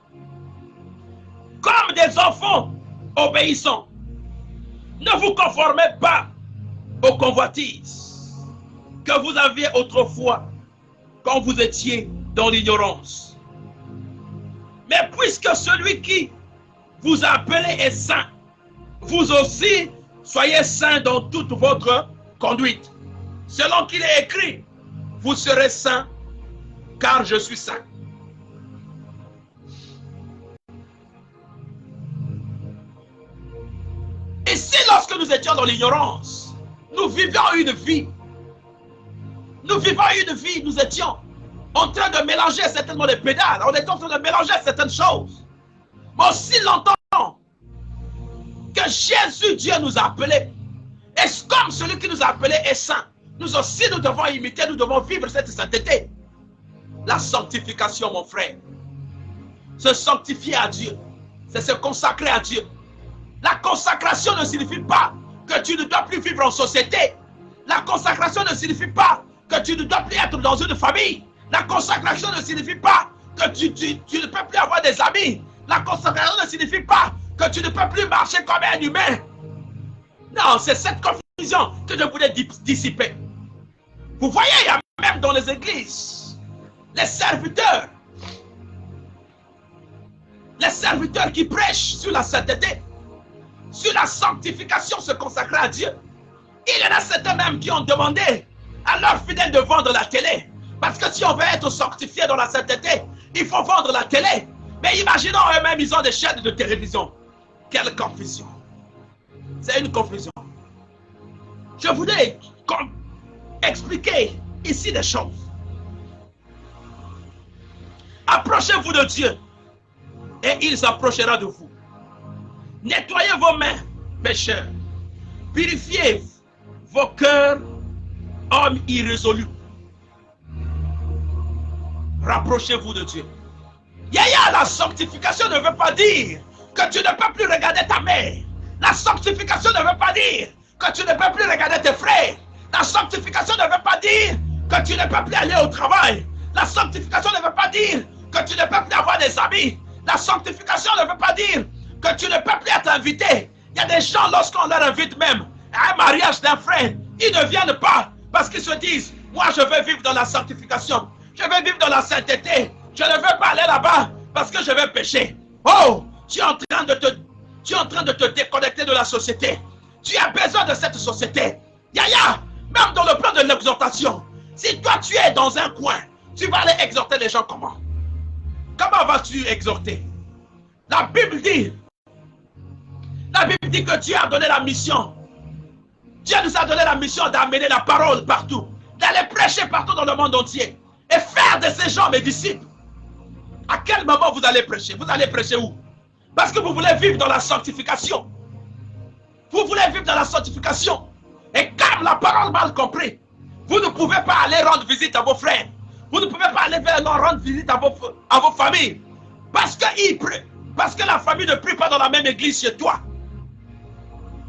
Comme des enfants obéissants, ne vous conformez pas aux convoitises que vous aviez autrefois quand vous étiez dans l'ignorance. Mais puisque celui qui vous a appelé est saint, vous aussi soyez saints dans toute votre conduite. Selon qu'il est écrit, vous serez saints, car je suis saint. Et si lorsque nous étions dans l'ignorance, nous vivions une vie, nous étions en train de mélanger certainement les pédales, on était en train de mélanger certaines choses. Mais aussi longtemps que Jésus, Dieu nous a appelés, et comme celui qui nous a appelés est saint, nous aussi nous devons imiter, nous devons vivre cette sainteté. La sanctification, mon frère, se sanctifier à Dieu, c'est se consacrer à Dieu. La consacration ne signifie pas que tu ne dois plus vivre en société. La consacration ne signifie pas que tu ne dois plus être dans une famille. La consacration ne signifie pas que tu ne peux plus avoir des amis. La consacration ne signifie pas que tu ne peux plus marcher comme un humain. Non, c'est cette confusion que je voulais dissiper. Vous voyez, il y a même dans les églises, les serviteurs qui prêchent sur la sainteté, sur la sanctification, se consacrer à Dieu. Il y en a certains même qui ont demandé à leurs fidèles de vendre la télé. Parce que si on veut être sanctifié dans la sainteté, il faut vendre la télé. Mais imaginons eux-mêmes, ils ont des chaînes de télévision. Quelle confusion. C'est une confusion. Je voudrais expliquer ici des choses. Approchez-vous de Dieu et il s'approchera de vous. Nettoyez vos mains, pécheurs. Purifiez vos cœurs, hommes irrésolus. Rapprochez-vous de Dieu. La sanctification ne veut pas dire que tu ne peux plus regarder ta mère. La sanctification ne veut pas dire que tu ne peux plus regarder tes frères. La sanctification ne veut pas dire que tu ne peux plus aller au travail. La sanctification ne veut pas dire que tu ne peux plus avoir des amis. La sanctification ne veut pas dire que tu ne peux plus être invité. Il y a des gens, lorsqu'on leur invite même à un mariage d'un frère, ils ne viennent pas parce qu'ils se disent, moi je veux vivre dans la sanctification, je veux vivre dans la sainteté, je ne veux pas aller là-bas parce que je vais pécher. Oh, tu es en train de te déconnecter de la société. Tu as besoin de cette société. Même dans le plan de l'exhortation, si toi tu es dans un coin, tu vas aller exhorter les gens comment? Comment vas-tu exhorter? La Bible dit que Dieu a donné la mission. Dieu nous a donné la mission d'amener la parole partout, d'aller prêcher partout dans le monde entier et faire de ces gens mes disciples. À quel moment vous allez prêcher? Vous allez prêcher où? Parce que vous voulez vivre dans la sanctification. Vous voulez vivre dans la sanctification. Et comme la parole mal comprise, vous ne pouvez pas aller rendre visite à vos frères. Vous ne pouvez pas aller rendre visite à vos familles. Parce que la famille ne prie pas dans la même église que toi.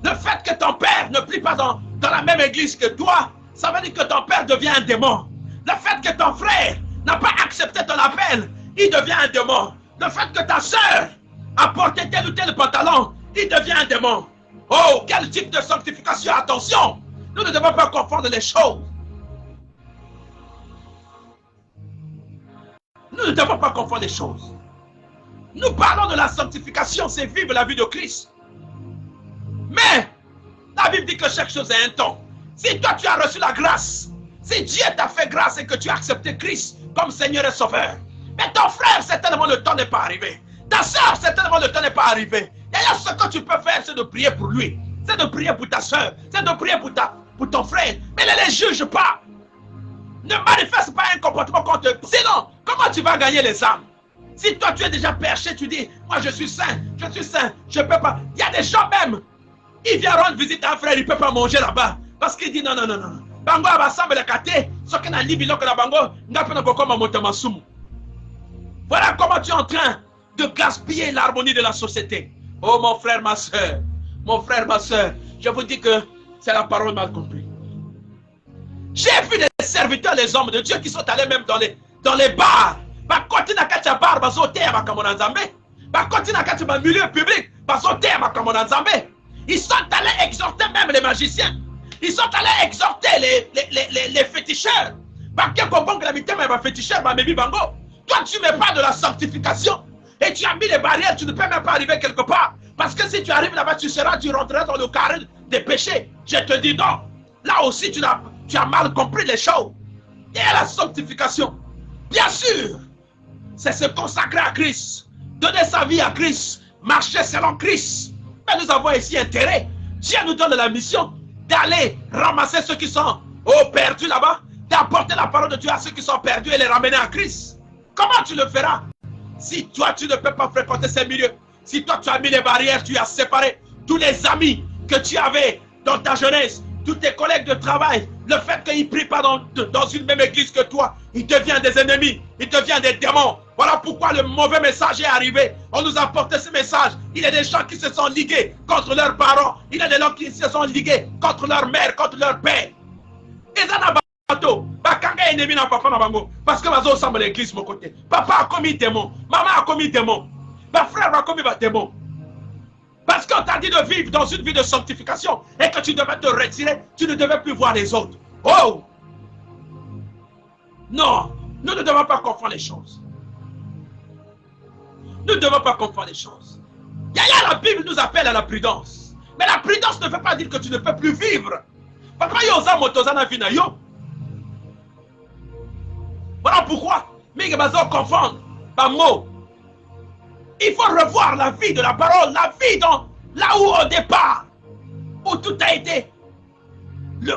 Le fait que ton père ne prie pas dans la même église que toi, ça veut dire que ton père devient un démon. Le fait que ton frère n'a pas accepté ton appel, il devient un démon. Le fait que ta soeur a porté tel ou tel pantalon, il devient un démon. Oh, quel type de sanctification! Attention! Nous ne devons pas confondre les choses. Nous ne devons pas confondre les choses. Nous parlons de la sanctification, c'est vivre la vie de Christ. Mais, la Bible dit que chaque chose a un temps. Si toi tu as reçu la grâce, si Dieu t'a fait grâce et que tu as accepté Christ comme Seigneur et Sauveur, mais ton frère, certainement le temps n'est pas arrivé. Ta soeur, certainement le temps n'est pas arrivé. Et ce que tu peux faire, c'est de prier pour lui. C'est de prier pour ta soeur. C'est de prier pour ton frère. Mais ne les juge pas. Ne manifeste pas un comportement contre eux. Sinon, comment tu vas gagner les âmes? Si toi tu es déjà perché, tu dis, moi je suis saint, je ne peux pas. Il y a des gens même, il vient rendre visite à un frère, il ne peut pas manger là-bas. Parce qu'il dit non. Bango abassemble le kate, ce qu'on a libi l'ok la bango, n'a pas beaucoup ma motamasumu. Voilà comment tu es en train de gaspiller l'harmonie de la société. Oh mon frère, ma soeur, je vous dis que c'est la parole mal comprise. J'ai vu des serviteurs, les hommes de Dieu qui sont allés même dans les bars. Milieu public, ils sont allés exhorter même les magiciens. Ils sont allés exhorter les féticheurs. Toi, tu ne mets pas de la sanctification et tu as mis les barrières, tu ne peux même pas arriver quelque part. Parce que si tu arrives là-bas, tu rentreras dans le carré des péchés. Je te dis non. Là aussi, tu as mal compris les choses. Et la sanctification, bien sûr, c'est se consacrer à Christ, donner sa vie à Christ, marcher selon Christ. Mais nous avons ici intérêt. Dieu nous donne la mission d'aller ramasser ceux qui sont perdus là-bas, d'apporter la parole de Dieu à ceux qui sont perdus et les ramener à Christ. Comment tu le feras? Si toi, tu ne peux pas fréquenter ces milieux, si toi, tu as mis les barrières, tu as séparé tous les amis que tu avais dans ta jeunesse, tous tes collègues de travail, le fait qu'ils ne prient pas dans une même église que toi, ils deviennent des ennemis, ils deviennent des démons. Voilà pourquoi le mauvais message est arrivé. On nous a porté ce message. Il y a des gens qui se sont ligués contre leurs parents. Il y a des gens qui se sont ligués contre leur mère, contre leur père. Et ça n'a pas tout. Parce que ma semble l'église mon côté. Papa a commis démon. Maman a commis démon. Ma frère a commis démon. Parce qu'on t'a dit de vivre dans une vie de sanctification et que tu devais te retirer, tu ne devais plus voir les autres. Oh! Non, nous ne devons pas confondre les choses. Nous ne devons pas confondre les choses. La Bible nous appelle à la prudence. Mais la prudence ne veut pas dire que tu ne peux plus vivre. Voilà pourquoi, confondre par mot. Il faut revoir la vie de la parole, la vie là où au départ, où tout a été,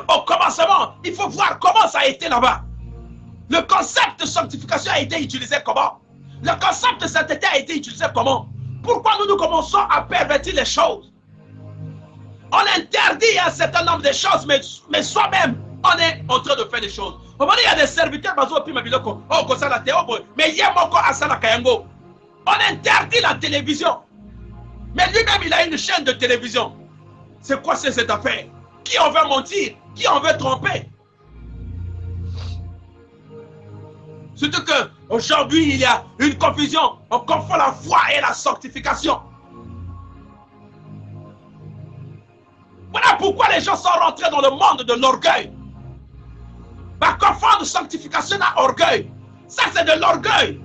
au commencement, il faut voir comment ça a été là-bas. Le concept de sanctification a été utilisé comment? Le concept de sainteté a été utilisé comment? Pourquoi nous commençons à pervertir les choses? On interdit un certain nombre de choses, mais soi-même, on est en train de faire des choses. Il y a des serviteurs, mais il y a encore Asana Kayango. On interdit la télévision. Mais lui-même, il a une chaîne de télévision. C'est quoi cette affaire? Qui on veut mentir? Qui on veut tromper? Surtout qu'aujourd'hui, il y a une confusion. On confond la foi et la sanctification. Voilà pourquoi les gens sont rentrés dans le monde de l'orgueil. Confondre sanctification à orgueil. Ça, c'est de l'orgueil.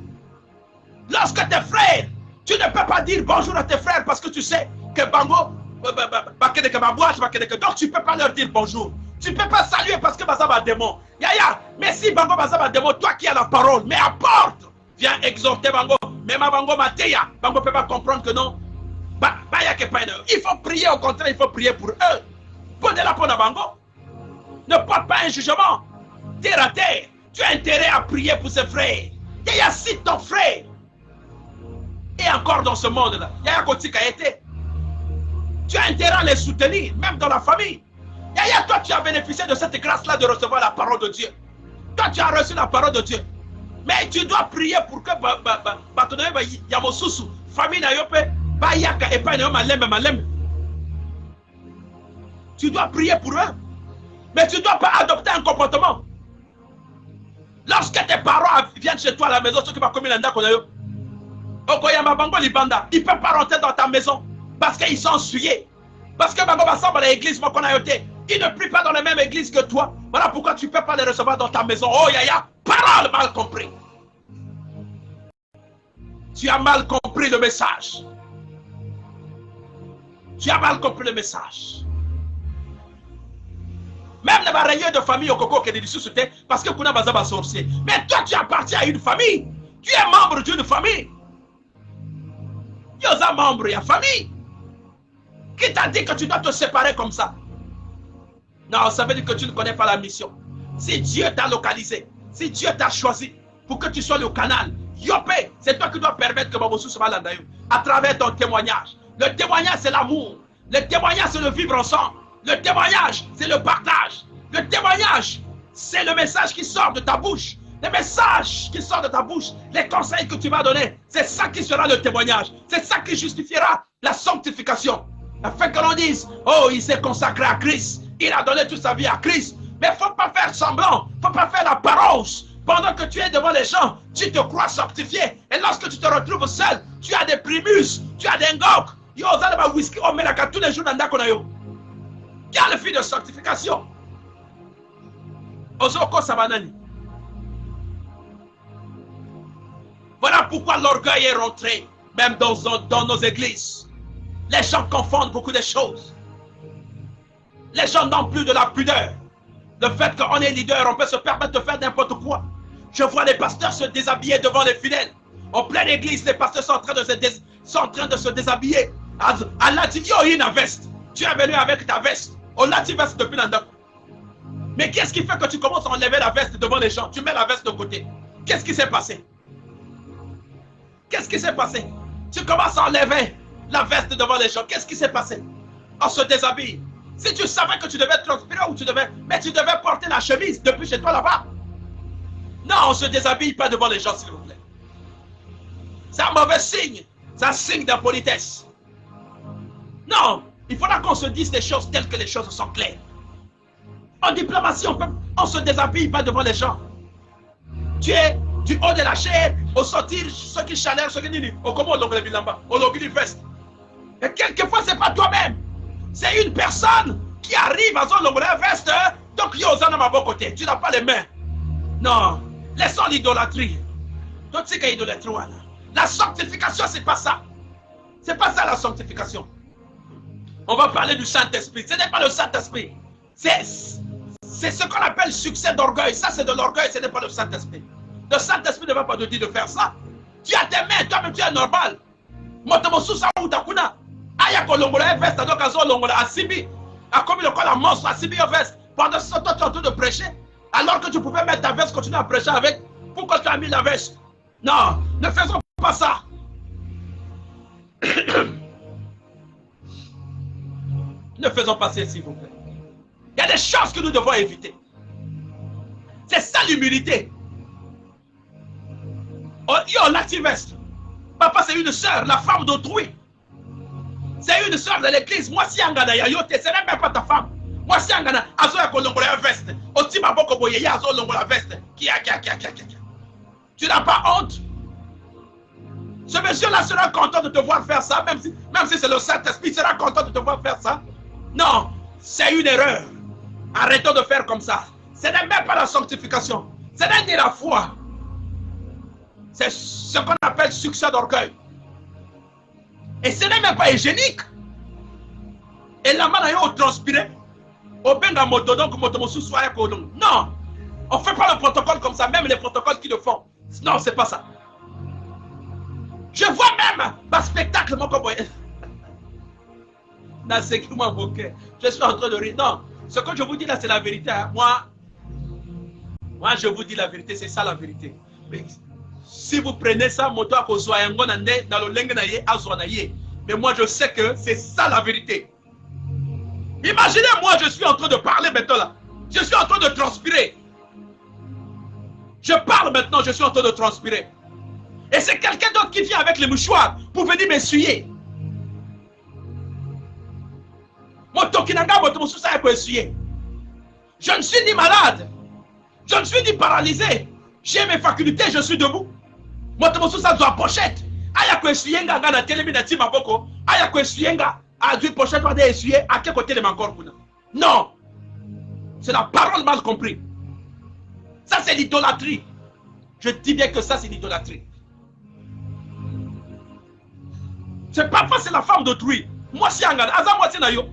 Lorsque tes frères, tu ne peux pas dire bonjour à tes frères parce que tu sais que Bango, donc tu ne peux pas leur dire bonjour. Tu ne peux pas saluer parce que Bazaba démon. Mais si Bango Bazaba démon, toi qui as la parole, mais apporte, viens exhorter Bango. Mais ma Bango Mateya, Bango ne peut pas comprendre que non. Il faut prier, au contraire, il faut prier pour eux. Prenez-la pour Bango. Ne porte pas un jugement. Terre à terre, tu as intérêt à prier pour ses frères. Si ton frère est est encore dans ce monde-là. Yaya Kotika a été. Tu as intérêt à les soutenir, même dans la famille. Yaya, toi, tu as bénéficié de cette grâce-là de recevoir la parole de Dieu. Toi, tu as reçu la parole de Dieu. Mais tu dois prier pour que Yamosusu, famille Nayope, Bayaka et Malem. Tu dois prier pour eux. Mais tu ne dois pas adopter un comportement. Lorsque tes parents viennent chez toi à la maison, ceux qui m'ont commis l'anda qu'on a eu, ils ne peuvent pas rentrer dans ta maison parce qu'ils sont essuyés. Parce que Bango Bassamba, l'église, ils ne prient pas dans la même église que toi. Voilà pourquoi tu ne peux pas les recevoir dans ta maison. Oh, Yaya, parole mal compris. Tu as mal compris le message. Tu as mal compris le message. Même les barrières de famille au coco qui est dessous parce que Kuna Bazaba sorcier. Mais toi, tu appartiens à une famille. Tu es membre d'une famille. Tu es membre de la famille. Qui t'a dit que tu dois te séparer comme ça? Non, ça veut dire que tu ne connais pas la mission. Si Dieu t'a localisé, si Dieu t'a choisi pour que tu sois le canal, Yopé, c'est toi qui dois permettre que Babosu soit là à travers ton témoignage. Le témoignage, c'est l'amour. Le témoignage, c'est le vivre ensemble. Le témoignage, c'est le partage. Le témoignage, c'est le message qui sort de ta bouche. Le message qui sort de ta bouche, les conseils que tu vas donner, c'est ça qui sera le témoignage. C'est ça qui justifiera la sanctification. Afin que l'on dise, oh, il s'est consacré à Christ. Il a donné toute sa vie à Christ. Mais il ne faut pas faire semblant. Il ne faut pas faire la parose. Pendant que tu es devant les gens, tu te crois sanctifié. Et lorsque tu te retrouves seul, tu as des primus, tu as des ngok. Yo, zalaba whisky, oh, melaka, tous les jours dans Dakonayo. Quelle fille de sanctification. Ozoko Sabanani. Voilà pourquoi l'orgueil est rentré, même dans nos églises. Les gens confondent beaucoup de choses. Les gens n'ont plus de la pudeur. Le fait qu'on est leader, on peut se permettre de faire n'importe quoi. Je vois les pasteurs se déshabiller devant les fidèles. En pleine église, les pasteurs sont en train de se déshabiller. Allah dit, yo, il y a une veste. Tu es venu avec ta veste. On a dit veste depuis longtemps. Mais qu'est-ce qui fait que tu commences à enlever la veste devant les gens? Tu mets la veste de côté. Qu'est-ce qui s'est passé? Qu'est-ce qui s'est passé? Tu commences à enlever la veste devant les gens. Qu'est-ce qui s'est passé? On se déshabille. Si tu savais que tu devais transpirer ou tu devais porter la chemise depuis chez toi là-bas. Non, on ne se déshabille pas devant les gens, s'il vous plaît. C'est un mauvais signe. C'est un signe d'impolitesse. Non, il faudra qu'on se dise les choses telles que les choses sont claires. En diplomatie, on ne se déshabille pas devant les gens. Tu es du haut de la chair, au sortir, ceux qui chalèrent, ceux qui disent, au comment on l'a bilamba, au l'a veste. Et quelquefois, ce n'est pas toi-même. C'est une personne qui arrive à son longue veste, donc il y a aux à bon côté. Tu n'as pas les mains. Non, laissons l'idolâtrie. Donc c'est qu'il idolâtrie. La sanctification, c'est pas ça. C'est pas ça la sanctification. On va parler du Saint-Esprit. Ce n'est pas le Saint-Esprit. C'est ce qu'on appelle succès d'orgueil. Ça, c'est de l'orgueil, ce n'est pas le Saint-Esprit. Le Saint-Esprit ne va pas te dire de faire ça. Tu as tes mains, toi-même tu es normal. Motomosu Saoutakuna. Aya kolongola veste, donc à Zolongola, à Sibi. A comme le col à monstre, à Sibi veste. Pendant ce temps, tu es en train de prêcher. Alors que tu pouvais mettre ta veste, continuer à prêcher avec. Pourquoi tu as mis la veste? Non, ne faisons pas ça. Ne faisons pas ça, s'il vous plaît. Il y a des choses que nous devons éviter. C'est ça l'humilité. Yo, l'activiste. Papa, c'est une sœur, la femme d'autrui. C'est une sœur de l'église. Moi, si Angana Yayote, ce n'est même pas ta femme. Moi, si Angana, Azoya Kolongola veste. Otima Boko Boye, Azo Longola veste. Tu n'as pas honte? Ce monsieur-là sera content de te voir faire ça, même si c'est le Saint-Esprit, sera content de te voir faire ça. Non, c'est une erreur. Arrêtons de faire comme ça. Ce n'est même pas la sanctification. Ce n'est ni la foi. C'est ce qu'on appelle succès d'orgueil. Et ce n'est même pas hygiénique. Et la main a transpiré. Au benga moto, donc motomosu soit kodong. Non, on ne fait pas le protocole comme ça, même les protocoles qui le font. Non, c'est pas ça. Je vois même un spectacle, mon copain. Je suis en train de rire. Non, ce que je vous dis là, c'est la vérité. Moi, je vous dis la vérité, c'est ça la vérité. Mais Si vous prenez ça, moto à Kozoayango dans le Lengenaye, Azwanaye. Mais moi, je sais que c'est ça la vérité. Imaginez, moi, je suis en train de parler maintenant là. Je suis en train de transpirer. Je parle maintenant, je suis en train de transpirer. Et c'est quelqu'un d'autre qui vient avec les mouchoirs pour venir m'essuyer. Je ne suis ni malade. Je ne suis ni paralysé. J'ai mes facultés, je suis debout. Moi, ça doit pochette. Aya ko essuyer nga na telemi na tima boko. Aya ko essuyer nga a dû pochette va essuyer à quel côté de ma corps. Non. C'est la parole mal comprise. Ça c'est l'idolâtrie. Je dis bien que ça c'est l'idolâtrie. C'est parfois c'est la femme d'autrui. Moi si anga aza moi c'est na yo.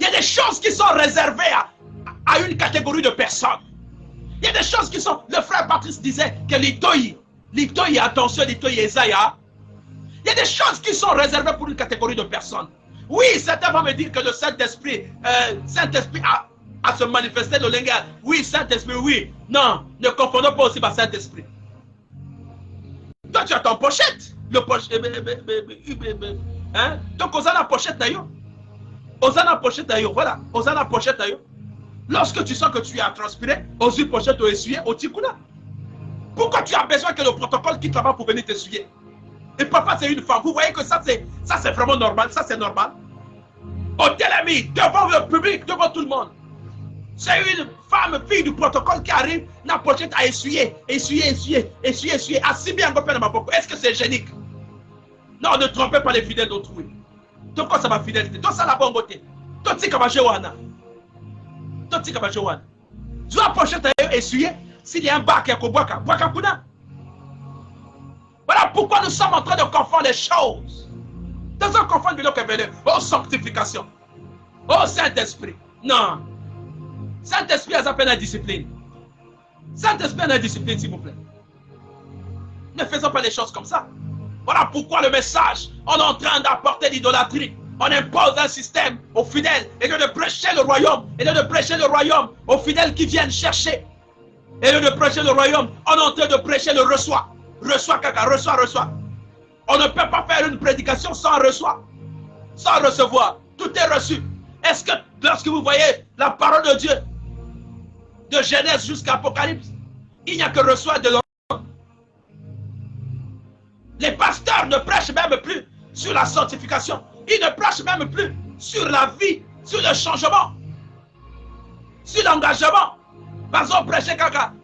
Il y a des choses qui sont réservées à une catégorie de personnes. Il y a des choses qui sont... Le frère Patrice disait que l'itoyi, attention, l'itoyi Esaïa. Il y a des choses qui sont réservées pour une catégorie de personnes. Oui, certains vont me dire que le Saint-Esprit a se manifesté dans le langage. Oui, Saint-Esprit, oui. Non, ne confondons pas aussi par Saint-Esprit. Toi, tu as ton pochette. Le pochette. Hein? Donc, on a la pochette d'ailleurs. Osana pochette d'ailleurs, voilà. Osana pochette d'ailleurs. Lorsque tu sens que tu as transpiré, osu pochette ou essuyer, au tikuna. Pourquoi tu as besoin que le protocole quitte là-bas pour venir t'essuyer? Et parfois c'est une femme. Vous voyez que ça c'est vraiment normal. Ça c'est normal. Au télémi, devant le public, devant tout le monde. C'est une femme, fille du protocole qui arrive, la pochette à essuyer. Assis bien, est-ce que c'est génique? Non, ne trompez pas les fidèles d'autrui. Donc quoi ça va fidélité? Donc ça la bonne beauté. Donc tu vas jouer. Tu vas pochette à essuyer. S'il y a un bac à Kobwaka, voilà pourquoi nous sommes en train de confondre les choses. Nous sommes confondre le que oh sanctification. Oh Saint-Esprit. Non. Saint-Esprit a appelé la discipline. Saint-Esprit a la discipline, s'il vous plaît. Ne faisons pas les choses comme ça. Voilà pourquoi le message, on est en train d'apporter l'idolâtrie. On impose un système aux fidèles et de prêcher le royaume. Et de prêcher le royaume aux fidèles qui viennent chercher. Et de prêcher le royaume, on est en train de prêcher le reçoit. Reçoit, caca, reçoit. On ne peut pas faire une prédication sans reçoit. Sans recevoir. Tout est reçu. Est-ce que lorsque vous voyez la parole de Dieu, de Genèse jusqu'à Apocalypse, il n'y a que reçoit de l'homme. Les pasteurs ne prêchent même plus sur la sanctification. Ils ne prêchent même plus sur la vie, sur le changement, sur l'engagement. Parce qu'on prêchait caca,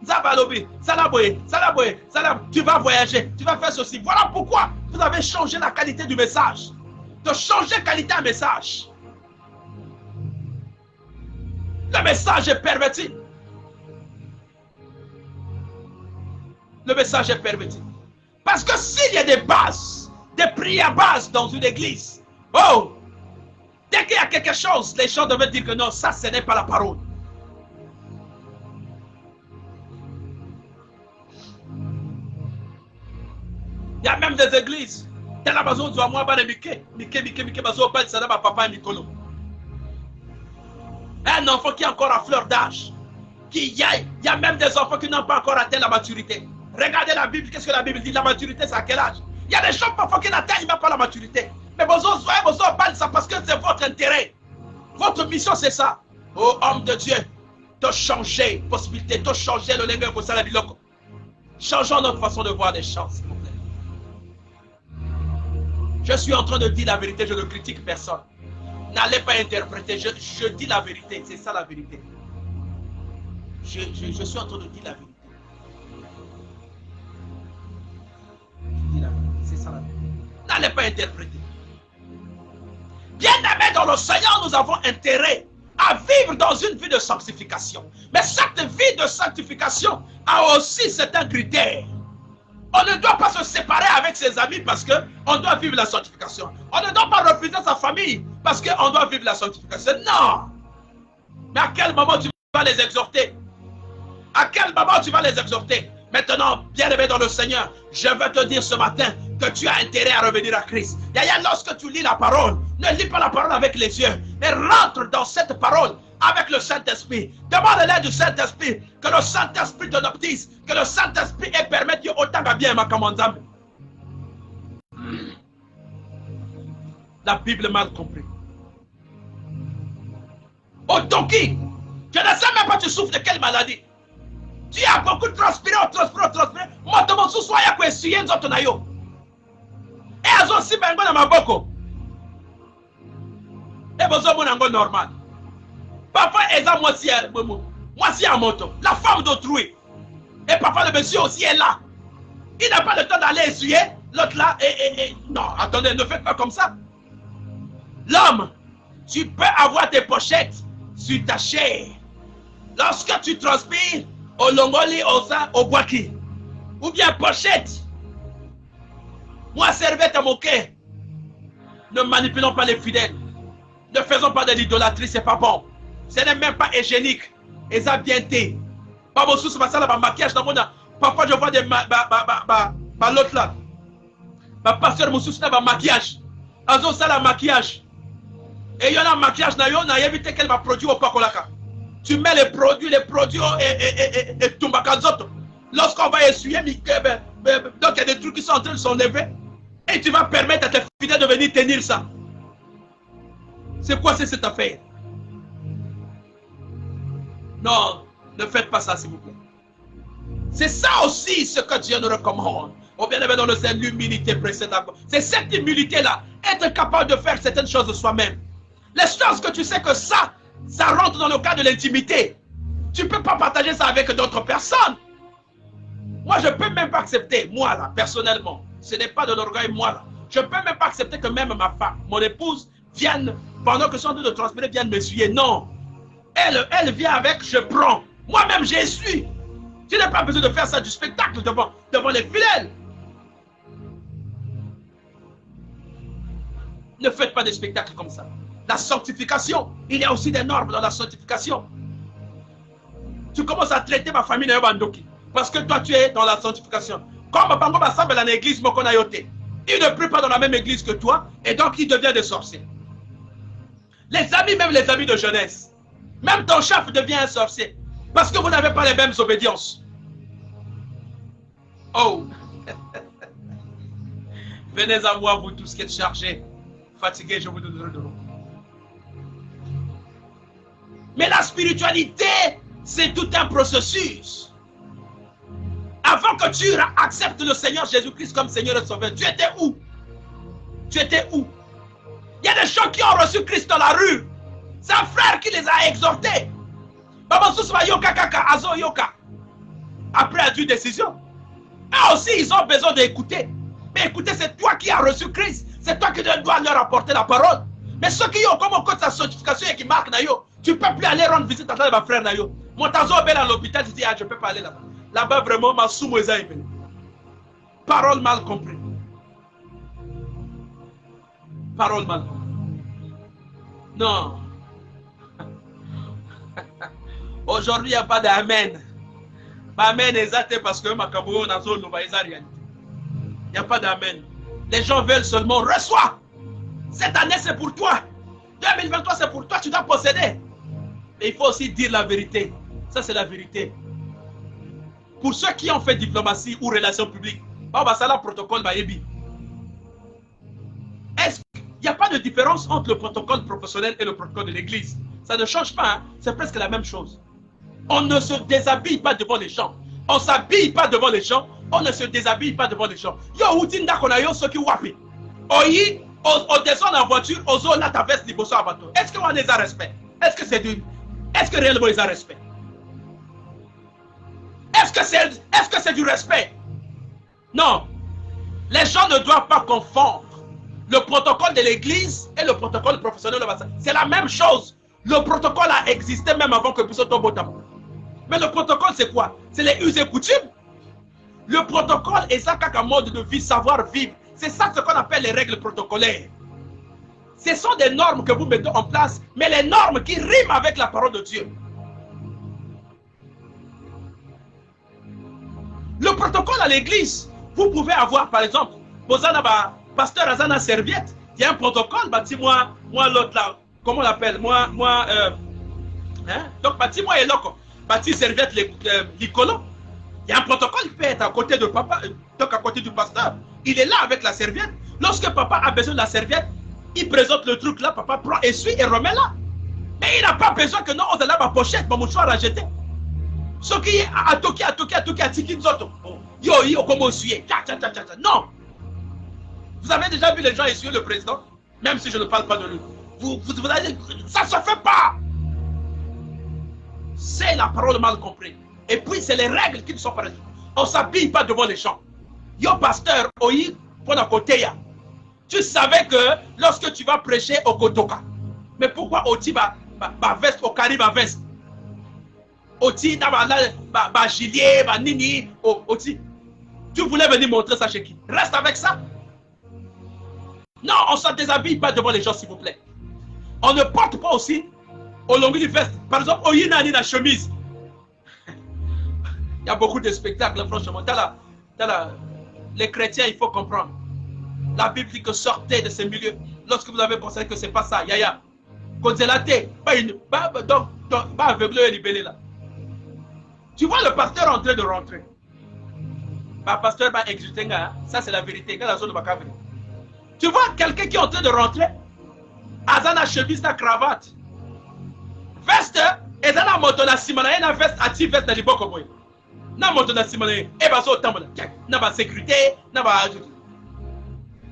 tu vas voyager, tu vas faire ceci. Voilà pourquoi vous avez changé la qualité du message. De changer qualité à message. Le message est perverti. Le message est perverti. Parce que s'il y a des bases, des prières bases dans une église, oh, dès qu'il y a quelque chose, les gens doivent dire que non, ça ce n'est pas la parole. Il y a même des églises. Un enfant qui est encore à fleur d'âge. Il y a même des enfants qui n'ont pas encore atteint la maturité. Regardez la Bible, qu'est-ce que la Bible dit? La maturité, c'est à quel âge? Il y a des gens parfois qui n'atteignent même pas la maturité. Mais vous parlez ça parce que c'est votre intérêt. Votre mission, c'est ça. Oh, homme de Dieu, de changer, possibilité, de changer le langage pour ça la vie. Changeons notre façon de voir les choses, s'il vous plaît. Je suis en train de dire la vérité, je ne critique personne. N'allez pas interpréter, je dis la vérité, c'est ça la vérité. Je suis en train de dire la vérité. Je dis la vérité, c'est ça la vérité. N'allez pas interpréter. Bien-aimés dans le Seigneur, nous avons intérêt à vivre dans une vie de sanctification. Mais cette vie de sanctification a aussi certains critères. On ne doit pas se séparer avec ses amis parce qu'on doit vivre la sanctification. On ne doit pas refuser sa famille parce qu'on doit vivre la sanctification. Non. Mais à quel moment tu vas les exhorter? À quel moment tu vas les exhorter? Maintenant, bien-aimé dans le Seigneur, je veux te dire ce matin que tu as intérêt à revenir à Christ. Lorsque tu lis la parole, ne lis pas la parole avec les yeux, mais rentre dans cette parole avec le Saint-Esprit. Demande l'aide du Saint-Esprit. Que le Saint-Esprit te baptise. Que le Saint-Esprit permette de autant de bien, ma commandante. La Bible mal compris. Au Toki, je ne sais même pas tu souffres de quelle maladie. Tu as beaucoup transpiré. Moi, de mon sous-soir, il y a quoi essuyer nous autres nayo. Et elles ont aussi bengo dans ma boko. Et besoin mon ango normal. Parfois, elles ont moitié à moto. La femme d'autrui. Et parfois, le monsieur aussi est là. Il n'a pas le temps d'aller essuyer. L'autre là, non, attendez, ne faites pas comme ça. L'homme, tu peux avoir tes pochettes sur ta chair. Lorsque tu transpires, au longoli, au boaki, ou bien pochette. Moi, serviette à mon cœur. Ne manipulons pas les fidèles. Ne faisons pas de l'idolâtrie, c'est pas bon. Ce n'est même pas hygiénique. Et ça bien été. Pas mon sous, c'est ça, le maquillage dans mon âme. Parfois, je vois des l'autre là. Ma pasteur, mon sous, c'est un maquillage. Azo, ça, le maquillage. Et il y en a un maquillage, il y a évité qu'elle m'a produit au Pakolaka. Tu mets les produits et Tumbakazoto. Lorsqu'on va essuyer, donc il y a des trucs qui sont en train de s'enlever. Et tu vas permettre à tes fidèles de venir tenir ça. C'est quoi cette affaire? Non, ne faites pas ça, s'il vous plaît. C'est ça aussi ce que Dieu nous recommande. Au bien-aimé dans le Seigneur, l'humilité précédente. C'est cette humilité-là, être capable de faire certaines choses de soi-même. Les choses que tu sais que ça rentre dans le cadre de l'intimité. Tu ne peux pas partager ça avec d'autres personnes. Moi, je ne peux même pas accepter, moi là, personnellement, ce n'est pas de l'orgueil, moi là. Je ne peux même pas accepter que même ma femme, mon épouse, vienne, pendant que je suis en train de transpirer, vienne me suyer. Non. Elle vient avec, je prends. Moi-même, j'essuie. Tu n'as pas besoin de faire ça du spectacle devant les fidèles. Ne faites pas des spectacles comme ça. La sanctification, il y a aussi des normes dans la sanctification. Tu commences à traiter ma famille parce que toi tu es dans la sanctification. Comme Bango Bassambe dans l'église Mokonayote, il ne prie pas dans la même église que toi et donc il devient des sorciers. Les amis, même les amis de jeunesse, même ton chef devient un sorcier parce que vous n'avez pas les mêmes obédiences. Oh, venez à moi, vous tous qui êtes chargés, fatigués, je vous donnerai de l'eau. Mais la spiritualité, c'est tout un processus. Avant que tu acceptes le Seigneur Jésus-Christ comme Seigneur et Sauveur, tu étais où? Tu étais où? Il y a des gens qui ont reçu Christ dans la rue. C'est un frère qui les a exhortés. Après a dû décision. Eux aussi, ils ont besoin d'écouter. Mais écoutez, c'est toi qui as reçu Christ. C'est toi qui dois leur apporter la parole. Mais ceux qui ont comme au code de sa sanctification et qui marquent, tu ne peux plus aller rendre visite à ma frère. Mon tazo est à l'hôpital, tu dis, ah, je ne peux pas aller là-bas. Là-bas, vraiment, ma soumoueza est venue. Parole mal comprise. Parole mal comprise. Non. Aujourd'hui, il n'y a pas d'amen. Amen exact parce que ma kabou na zone no baisa réalité. Il n'y a pas d'amen. Les gens veulent seulement reçois. Cette année c'est pour toi. 2023 c'est pour toi, tu dois posséder. Mais il faut aussi dire la vérité. Ça c'est la vérité. Pour ceux qui ont fait diplomatie ou relations publiques, protocole bayebi. Est-ce qu'il n'y a pas de différence entre le protocole professionnel et le protocole de l'église? Ça ne change pas, hein? C'est presque la même chose. On ne se déshabille pas devant les gens. On ne s'habille pas devant les gens. On ne se déshabille pas devant les gens. Yo, outinda konayo soki wapi. Oyi, on descend en voiture, on zone ta veste liboso à bateau. Est-ce qu'on les a respect? Est-ce que c'est du... Est-ce que réellement ils ont respect? Est-ce que c'est du respect? Non. Les gens ne doivent pas confondre le protocole de l'église et le protocole professionnel. C'est la même chose. Le protocole a existé même avant que puisse tomber au tabou. Mais le protocole, c'est quoi? C'est les us et coutumes. Le protocole est ça qu'un mode de vie, savoir vivre. C'est ça ce qu'on appelle les règles protocolaires. Ce sont des normes que vous mettez en place, mais les normes qui riment avec la parole de Dieu. Le protocole à l'église, vous pouvez avoir par exemple, pasteur Azana serviette, il y a un protocole, moi l'autre là, comment on l'appelle, moi Hein? Donc, bâti moi et loco. Bâti serviette l'icolo. Il y a un protocole, il peut être à côté de papa, donc à côté du pasteur. Il est là avec la serviette. Lorsque papa a besoin de la serviette, il présente le truc là, papa prend, essuie et remet là. Mais il n'a pas besoin que non, on a là ma pochette, mon mouchoir à jeter. Ce qui est à toquer, à tiki nzoto. Yo, comment essuyer. Non. Vous avez déjà vu les gens essuyer le président? Même si je ne parle pas de lui. Vous allez dire, ça ne se fait pas. C'est la parole mal comprise. Et puis, c'est les règles qui ne sont pas respectées. On ne s'habille pas devant les gens. Yo, pasteur, oyi, pour la côté, tu savais que lorsque tu vas prêcher au Kotoka, mais pourquoi Oti va veste au Caribe veste? Oti, ba gilet, ba nini, Oti. Tu voulais venir montrer ça chez qui? Reste avec ça. Non, on ne se déshabille pas devant les gens, s'il vous plaît. On ne porte pas aussi au long du veste. Par exemple, oyi nani la chemise. Il y a beaucoup de spectacles, franchement. Les chrétiens, il faut comprendre. La Bible dit que sortez de ces milieux. Lorsque vous avez pensé que ce n'est pas ça, yaya. Tu vois le pasteur en train de rentrer. Le pasteur va exulter. Ça, c'est la vérité. Tu vois quelqu'un qui est en train de rentrer. Azana chemise, ta cravate. Veste. Et dans la moto, la simana, il y a une veste, ati veste, dans les bokoboy. Na moto na simone e ba so tambola na ba sécurité na ba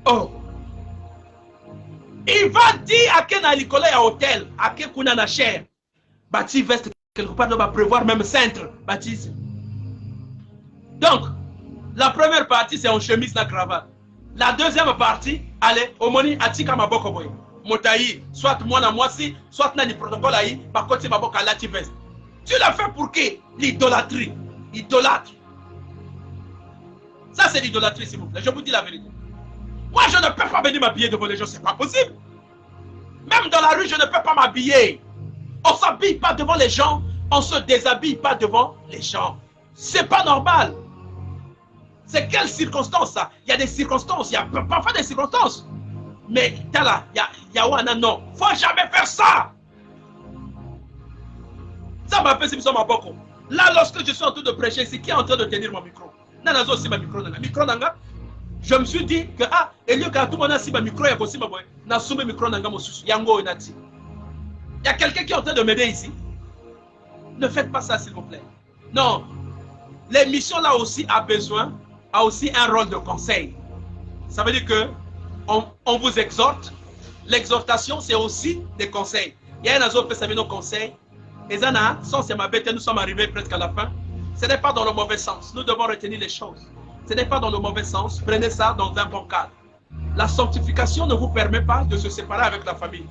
oh il va dire à quel alcool à hôtel à quel kuna na cher bâti veste quelque part on va prévoir même centre bâtisse. Donc la première partie c'est en chemise na cravate, la deuxième partie allez au moni atika maboko boy motayi soit moi na moisi soit na ni protocole ayi par contre maboko la ti veste. Tu l'as fait pour qui? L'idolâtrie. Idolâtre. Ça, c'est l'idolâtrie, s'il vous plaît. Je vous dis la vérité. Moi, je ne peux pas venir m'habiller devant les gens. C'est pas possible. Même dans la rue, je ne peux pas m'habiller. On ne s'habille pas devant les gens. On ne se déshabille pas devant les gens. C'est pas normal. C'est quelle circonstance, ça? Il y a des circonstances. Il y a parfois des circonstances. Mais, il y a non. Il ne faut jamais faire ça. Ça m'a fait ma boko. Là, lorsque je suis en train de prêcher, c'est qui est en train de tenir mon micro? Nanazo aussi ma micro. Micro nanga. Je me suis dit que et lieu qu'à tout le monde a si ma micro, il y a aussi ma boy. Na soume micro nanga mo susu. Yango inati. Il y a quelqu'un qui est en train de m'aider ici. Ne faites pas ça, s'il vous plaît. Non. L'émission là aussi a aussi un rôle de conseil. Ça veut dire que on vous exhorte. L'exhortation, c'est aussi des conseils. Il y a un autre qui nos conseils. Et Zana, sans c'est ma bête, nous sommes arrivés presque à la fin. Ce n'est pas dans le mauvais sens. Nous devons retenir les choses. Ce n'est pas dans le mauvais sens. Prenez ça dans un bon cadre. La sanctification ne vous permet pas de se séparer avec la famille.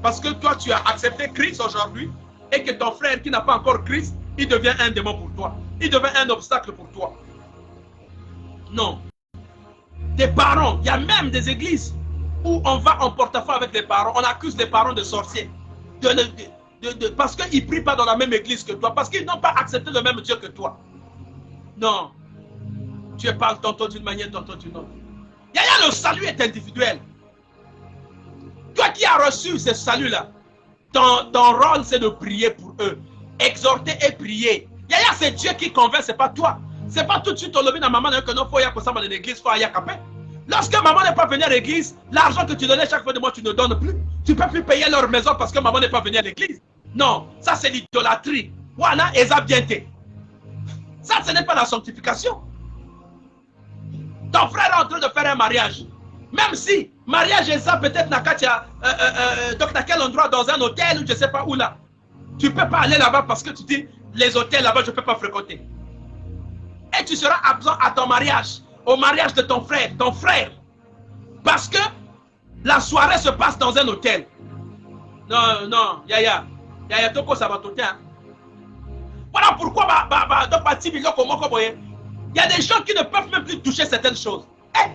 Parce que toi, tu as accepté Christ aujourd'hui et que ton frère qui n'a pas encore Christ, il devient un démon pour toi. Il devient un obstacle pour toi. Non. Des parents, il y a même des églises où on va en porte-à-faux avec les parents. On accuse les parents de sorciers. Parce qu'ils ne prient pas dans la même église que toi, parce qu'ils n'ont pas accepté le même Dieu que toi. Non. Tu parles tantôt d'une manière, tantôt d'une autre. Yaya, le salut est individuel. Toi qui as reçu ce salut-là, ton rôle c'est de prier pour eux. Exhorter et prier. Yaya, c'est Dieu qui convainc, ce n'est pas toi. Ce n'est pas tout de suite au lobby dans maman que non, il faut y avoir ça dans l'église, il faut y avoir. Lorsque maman n'est pas venue à l'église, l'argent que tu donnais chaque fois de mois, tu ne donnes plus. Tu ne peux plus payer leur maison parce que maman n'est pas venue à l'église. Non, ça c'est l'idolâtrie. Voilà, Eza bienté. Ça, ce n'est pas la sanctification. Ton frère est en train de faire un mariage. Même si mariage est ça, peut-être donc dans quel endroit, dans un hôtel ou je ne sais pas où là. Tu ne peux pas aller là-bas parce que tu dis, les hôtels là-bas, je ne peux pas fréquenter. Et tu seras absent à ton mariage, au mariage de ton frère. Parce que la soirée se passe dans un hôtel. Non, Yaya, toko ça va tout le temps. Voilà pourquoi il y a des gens qui ne peuvent même plus toucher certaines choses.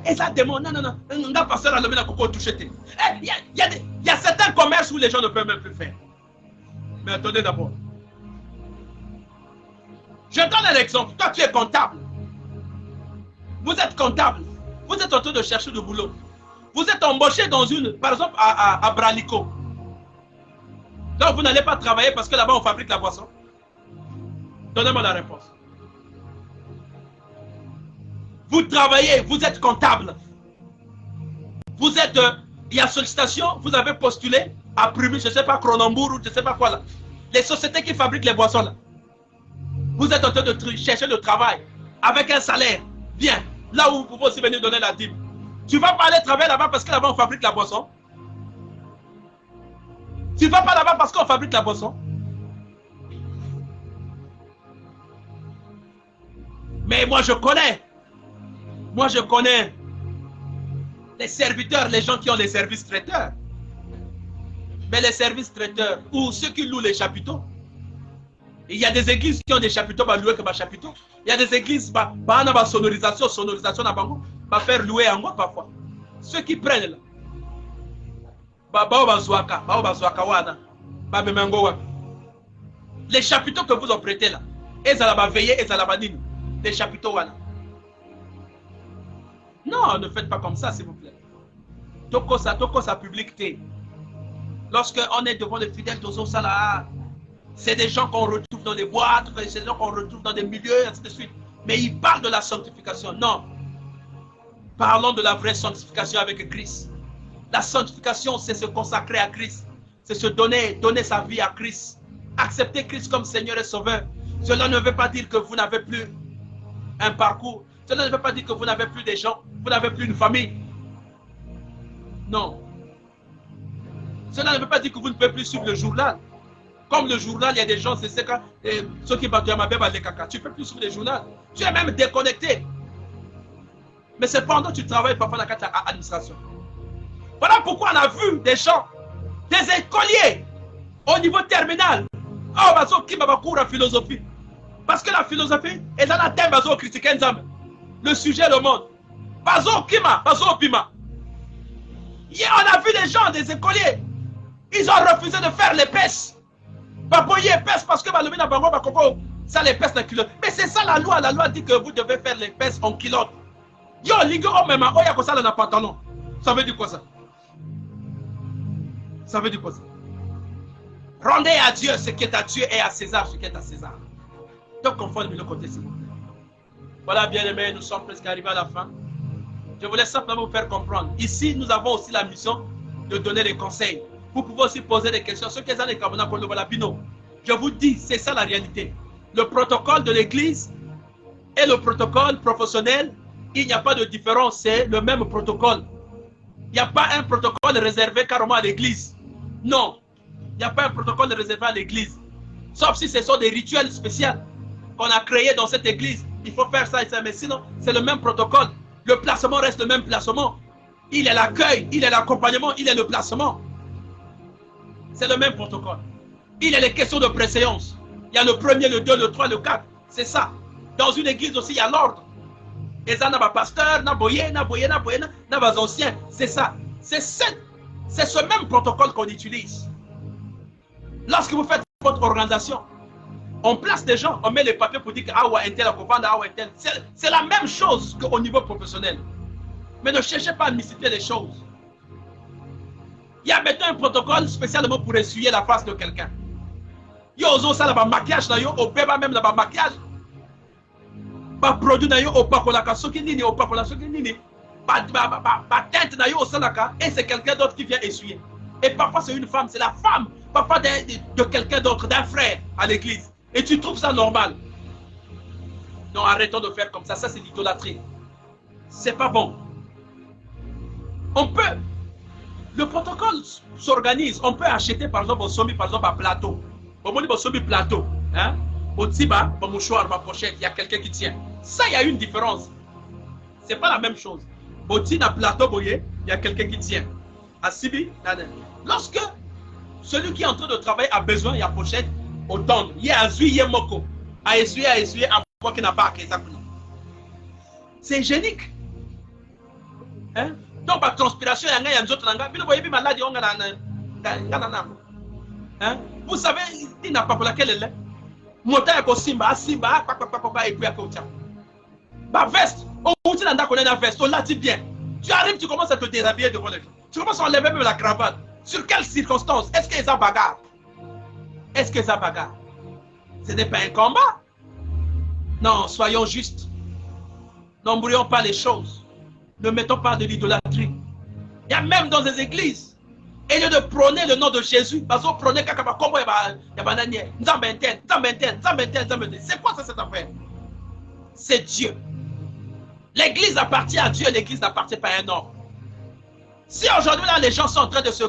Et ça demande, non, il y a certains commerces où les gens ne peuvent même plus faire. Mais attendez d'abord. Je donne un exemple. Toi, tu es comptable. Vous êtes comptable. Vous êtes en train de chercher du boulot. Vous êtes embauché dans par exemple, à Bralico. Donc vous n'allez pas travailler parce que là-bas on fabrique la boisson. Donnez-moi la réponse. Vous travaillez, vous êtes comptable. Vous êtes, il y a sollicitation, vous avez postulé à Prumi, je ne sais pas, Cronenbourg ou je ne sais pas quoi là. Les sociétés qui fabriquent les boissons là. Vous êtes en train de chercher le travail avec un salaire. Bien, là où vous pouvez aussi venir donner la dîme. Tu ne vas pas aller travailler là-bas parce que là-bas on fabrique la boisson. Tu ne vas pas là-bas parce qu'on fabrique la boisson. Mais moi je connais les serviteurs, les gens qui ont les services traiteurs. Mais les services traiteurs ou ceux qui louent les chapiteaux. Il y a des églises qui ont des chapiteaux, bah louer que ma chapiteau. Il y a des églises, bah sonorisation, na bango, bah faire louer en moi parfois. Ceux qui prennent là. Les chapiteaux que vous ont prêtés là. Ils allaient veiller, ils allaient les chapiteaux là. Non, ne faites pas comme ça, s'il vous plaît. Toko sa publicité. Lorsque on est devant les fidèles de Zosala, c'est des gens qu'on retrouve dans les boîtes, c'est des gens qu'on retrouve dans des milieux, ainsi de suite. Mais ils parlent de la sanctification. Non. Parlons de la vraie sanctification avec Christ. La sanctification, c'est se consacrer à Christ. C'est se donner sa vie à Christ. Accepter Christ comme Seigneur et Sauveur. Cela ne veut pas dire que vous n'avez plus un parcours. Cela ne veut pas dire que vous n'avez plus des gens, vous n'avez plus une famille. Non. Cela ne veut pas dire que vous ne pouvez plus suivre le journal. Comme le journal, il y a des gens, c'est quand ceux qui battent ma bébé les caca. Tu ne peux plus suivre le journal. Tu es même déconnecté. Mais cependant, tu travailles parfois dans l'administration. Voilà pourquoi on a vu des gens, des écoliers au niveau terminal. Oh, bazo qui m'a cours en philosophie. Parce que la philosophie est dans la thème bazo critiquer ensemble. Le sujet, le monde. Bazo kima, bazo pima. Hier, on a vu des gens, des écoliers. Ils ont refusé de faire les pèses. Baboyer pèse parce que le mina bango bakoko, ça les pèse la culotte. Mais c'est ça la loi. La loi dit que vous devez faire les pèses en culotte. Yo, ligo même, oya ko ça dans pantalon. Ça veut dire quoi ça? Ça veut dire quoi ça? Rendez à Dieu ce qui est à Dieu et à César ce qui est à César. Donc, conforme le côté, s'il vous plaît. Voilà, bien aimés, nous sommes presque arrivés à la fin. Je voulais simplement vous faire comprendre. Ici, nous avons aussi la mission de donner des conseils. Vous pouvez aussi poser des questions. Ce que je vous dis, c'est ça la réalité. Le protocole de l'Église et le protocole professionnel, il n'y a pas de différence, c'est le même protocole. Il n'y a pas un protocole réservé carrément à l'Église. Non, il n'y a pas un protocole réservé à l'Église. Sauf si ce sont des rituels spéciaux qu'on a créés dans cette Église. Il faut faire ça et ça, mais sinon, c'est le même protocole. Le placement reste le même placement. Il est l'accueil, il est l'accompagnement, il est le placement. C'est le même protocole. Il y a les questions de préséance. Il y a le premier, le 2, le 3, le 4. C'est ça. Dans une église aussi, il y a l'ordre. Et ça, n'a pas pasteur, n'a boyé, n'a pas ancien. C'est ça. C'est ce même protocole qu'on utilise. Lorsque vous faites votre organisation, on place des gens, on met les papiers pour dire que ah ouais, un tel, ah ouais, tel. C'est la même chose qu'au niveau professionnel. Mais ne cherchez pas à mystifier les choses. Il y a maintenant un protocole spécialement pour essuyer la face de quelqu'un. Il y a aussi ça, maquillage, au bébé même le maquillage. Pas produit, au pas qu'on a nini, au pas qu'on a nini. Pas teinte, et c'est quelqu'un d'autre qui vient essuyer. Et parfois c'est une femme, c'est la femme, parfois de quelqu'un d'autre, d'un frère à l'église. Et tu trouves ça normal. Non, arrêtons de faire comme ça, ça c'est l'idolâtrie. C'est pas bon. On peut, le protocole s'organise, on peut acheter par exemple au sommet, par exemple à plateau. Au sommet plateau, hein? Au tiba, au mouchoir, ma pochette, il y a quelqu'un qui tient. Ça, il y a une différence. C'est pas la même chose. Au tina plateau, il y a quelqu'un qui tient. À Sibi, lorsque celui qui est en train de travailler a besoin, il y a pochette, au temps, il y a azui, il y a moko. À essuyer, à voir qu'il n'a pas à. C'est hygiénique. Hein? Donc, la transpiration, il y a un autre maladie. Hein? Vous savez, il n'a pas pour laquelle elle est. Montagne à Simba, et puis à Koutia. Ma veste, on dit qu'on a une veste, on l'a dit bien. Tu arrives, tu commences à te déshabiller devant les gens. Tu commences à enlever même la cravate. Sur quelles circonstances? Est-ce qu'il y a des bagarres? Est-ce que ça bagarre? Ce n'est pas un combat. Non, soyons justes. N'embrouillons pas les choses. Ne mettons pas de l'idolâtrie. Il y a même dans les églises, au lieu de prôner le nom de Jésus, parce qu'on prônait Kakaba Kombo, c'est quoi ça cette affaire? C'est Dieu. L'église appartient à Dieu, l'église n'appartient pas à un homme. Si aujourd'hui là les gens sont en train de se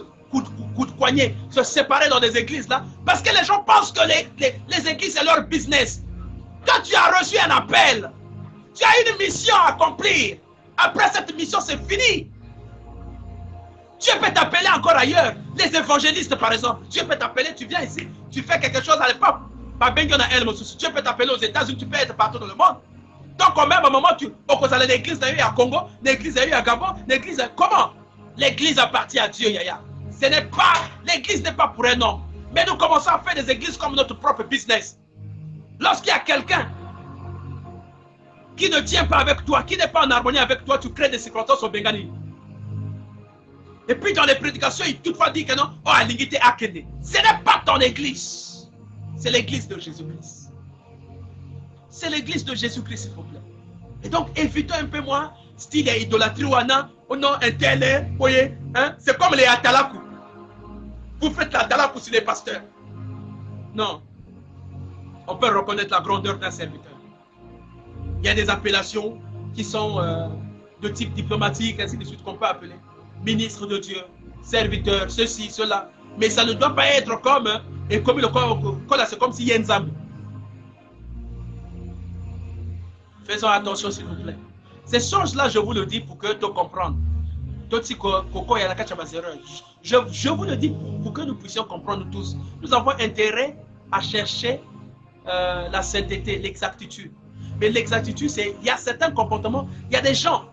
coude-coigner, se séparer dans des églises là, parce que les gens pensent que les églises c'est leur business. Quand tu as reçu un appel, tu as une mission à accomplir. Après cette mission, c'est fini. Dieu peut t'appeler encore ailleurs. Les évangélistes, par exemple. Dieu peut t'appeler, tu viens ici, tu fais quelque chose à l'époque. Dieu peut t'appeler aux États-Unis, tu peux être partout dans le monde. Donc, au même moment, tu as l'église à Congo, l'église à Gabon, l'église. Comment? L'église appartient à Dieu, Yaya. Ce n'est pas, l'église n'est pas pour un homme. Mais nous commençons à faire des églises comme notre propre business. Lorsqu'il y a quelqu'un qui ne tient pas avec toi, qui n'est pas en harmonie avec toi, tu crées des circonstances au Bengani. Et puis dans les prédications, il toutefois dit que non, oh, Alingite Akene. Ce n'est pas ton église. C'est l'église de Jésus-Christ. C'est l'église de Jésus-Christ, s'il vous plaît. Et donc, évitons un peu moins, style idolâtrie ou oh non, un tel, vous voyez, hein? C'est comme les Atalakou. Vous faites l'Atalakou sur les pasteurs. Non. On peut reconnaître la grandeur d'un serviteur. Il y a des appellations qui sont de type diplomatique, ainsi de suite, qu'on peut appeler ministre de Dieu, serviteur, ceci, cela. Mais ça ne doit pas être comme, et comme le col, c'est comme si y a une zame. Faisons attention, s'il vous plaît. Ces choses-là, je vous le dis pour que tu comprennes. Je vous le dis pour que nous puissions comprendre tous. Nous avons intérêt à chercher la sainteté, l'exactitude. Mais l'exactitude, c'est il y a certains comportements, il y a des gens.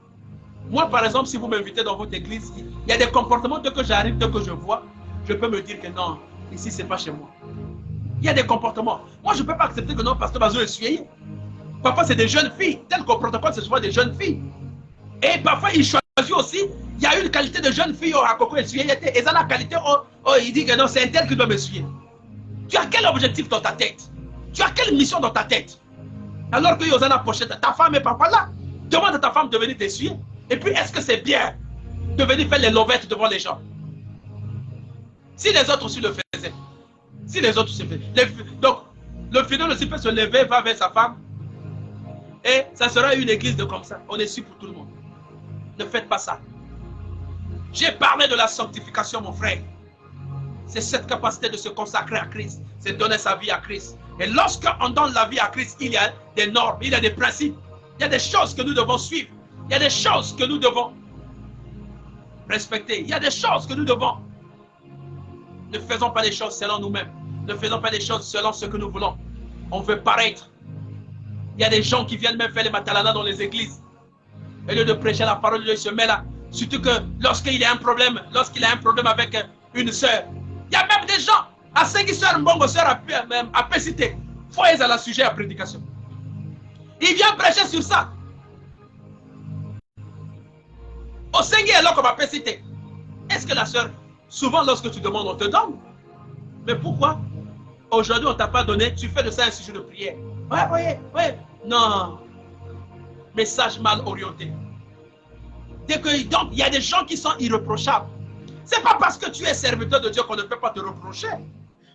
Moi, par exemple, si vous m'invitez dans votre église, il y a des comportements, dès que j'arrive, dès que je vois, je peux me dire que non, ici, c'est pas chez moi. Il y a des comportements. Moi, je ne peux pas accepter que non, pasteur Bazou est suivi. Parfois, c'est des jeunes filles. Tel qu'au protocole, c'est souvent des jeunes filles. Et parfois, il choisit aussi, il y a une qualité de jeune fille au Hakoko et suivi. Et ça, la qualité, il dit que non, c'est un tel qui doit me suivre. Tu as quel objectif dans ta tête? Tu as quelle mission dans ta tête? Alors que Yosana Pochette, ta femme est papa là. Demande à ta femme de venir t'essuyer. Et puis, est-ce que c'est bien de venir faire les lovettes devant les gens? Si les autres aussi le faisaient. Si les autres se faisaient. Donc, le fidèle aussi peut se lever, va vers sa femme. Et ça sera une église de comme ça. On est sûr pour tout le monde. Ne faites pas ça. J'ai parlé de la sanctification, mon frère. C'est cette capacité de se consacrer à Christ. C'est donner sa vie à Christ. Et lorsqu'on donne la vie à Christ, il y a des normes, il y a des principes. Il y a des choses que nous devons suivre. Il y a des choses que nous devons respecter. Il y a des choses que nous devons. Ne faisons pas les choses selon nous-mêmes. Ne faisons pas les choses selon ce que nous voulons. On veut paraître. Il y a des gens qui viennent même faire les matalana dans les églises. Au lieu de prêcher la parole de Dieu, il se met là. Surtout que lorsqu'il a un problème, avec une sœur, il y a même des gens, à 5 sœurs, Mbongo sœur à péciter. Faut être à la sujet à prédication. Il vient prêcher sur ça. Au 5 alors qu'on va péciter. Est-ce que la sœur, souvent lorsque tu demandes, on te donne? Mais pourquoi? Aujourd'hui, on ne t'a pas donné, tu fais de ça un sujet de prière. Ouais. Non. Message mal orienté. Donc, il y a des gens qui sont irréprochables. Ce n'est pas parce que tu es serviteur de Dieu qu'on ne peut pas te reprocher.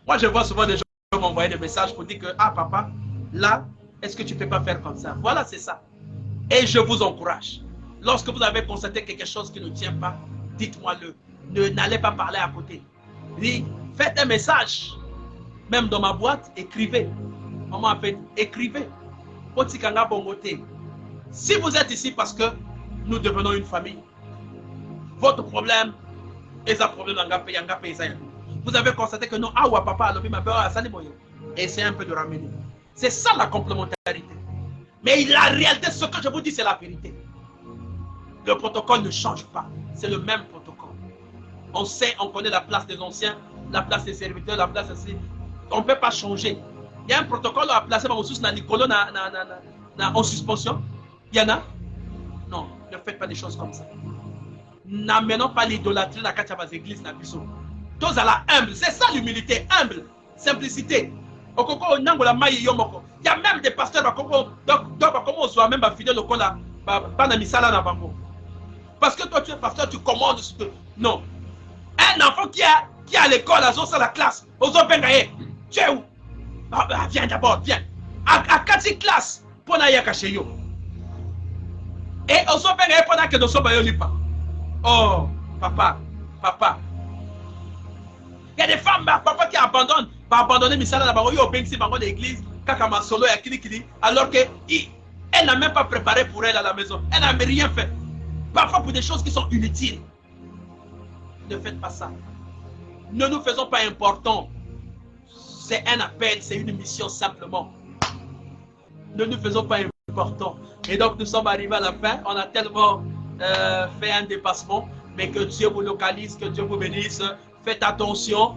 Moi, je vois souvent des gens m'envoyer des messages pour dire que, ah papa, là, est-ce que tu ne peux pas faire comme ça? Voilà, c'est ça. Et je vous encourage. Lorsque vous avez constaté quelque chose qui ne tient pas, dites-moi-le. N'allez pas parler à côté. Faites un message. Même dans ma boîte, écrivez. On m'appelle, écrivez. Si vous êtes ici parce que nous devenons une famille, votre problème est un problème. Vous avez constaté que non, papa, essayez un peu de ramener. C'est ça la complémentarité. Mais la réalité, ce que je vous dis, c'est la vérité. Le protocole ne change pas. C'est le même protocole. On sait, on connaît la place des anciens, la place des serviteurs, la place aussi. On ne peut pas changer. Il y a un protocole à placer en suspension. Il y en a? Non, ne faites pas des choses comme ça. N'amenons pas l'idolâtrie dans les églises. Tous à la humble. C'est ça l'humilité, humble. simplicité. Il y a même des pasteurs qui ont même fidèle au là. Parce que toi tu es pasteur, tu commandes. Non. Un enfant qui est à l'école, à la classe, tu es où? Viens d'abord, viens. À 4 classes, pour n'aller cacher yo. Et aux autres, pendant que nous sommes pas. Oh, papa. Il y a des femmes, papa, qui abandonnent, abandonner Misala là-bas, au Bengsi, dans l'église, Kakama Solo et Kili, alors qu'elle n'a même pas préparé pour elle à la maison. Elle n'a rien fait. Parfois pour des choses qui sont inutiles. Ne faites pas ça. Ne nous faisons pas importants. C'est un appel, c'est une mission simplement. Ne nous faisons pas importants. Et donc nous sommes arrivés à la fin. On a tellement fait un dépassement. Mais que Dieu vous localise, que Dieu vous bénisse. Faites attention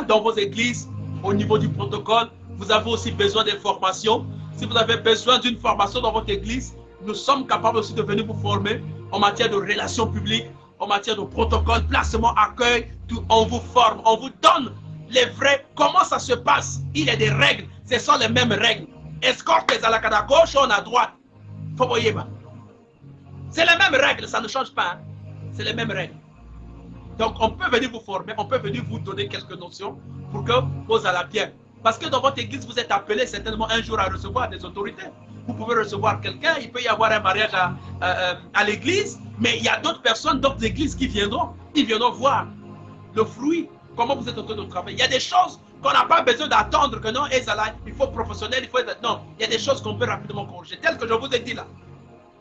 dans vos églises au niveau du protocole. Vous avez aussi besoin d'informations. Si vous avez besoin d'une formation dans votre église, nous sommes capables aussi de venir vous former en matière de relations publiques, en matière de protocole, placement, accueil. Tout, on vous forme, on vous donne les vrais. Comment ça se passe? Il y a des règles. Ce sont les mêmes règles. Escorte à la gauche ou à droite. C'est les mêmes règles, ça ne change pas. Hein? C'est les mêmes règles. Donc, on peut venir vous former, on peut venir vous donner quelques notions pour que vous allez bien. Parce que dans votre église, vous êtes appelé certainement un jour à recevoir des autorités. Vous pouvez recevoir quelqu'un, il peut y avoir un mariage à l'église, mais il y a d'autres personnes, d'autres églises qui viendront. Ils viendront voir le fruit, comment vous êtes en train de travailler. Il y a des choses qu'on n'a pas besoin d'attendre que non, il faut professionnel, il faut être... Non, il y a des choses qu'on peut rapidement corriger. Tel que je vous ai dit là.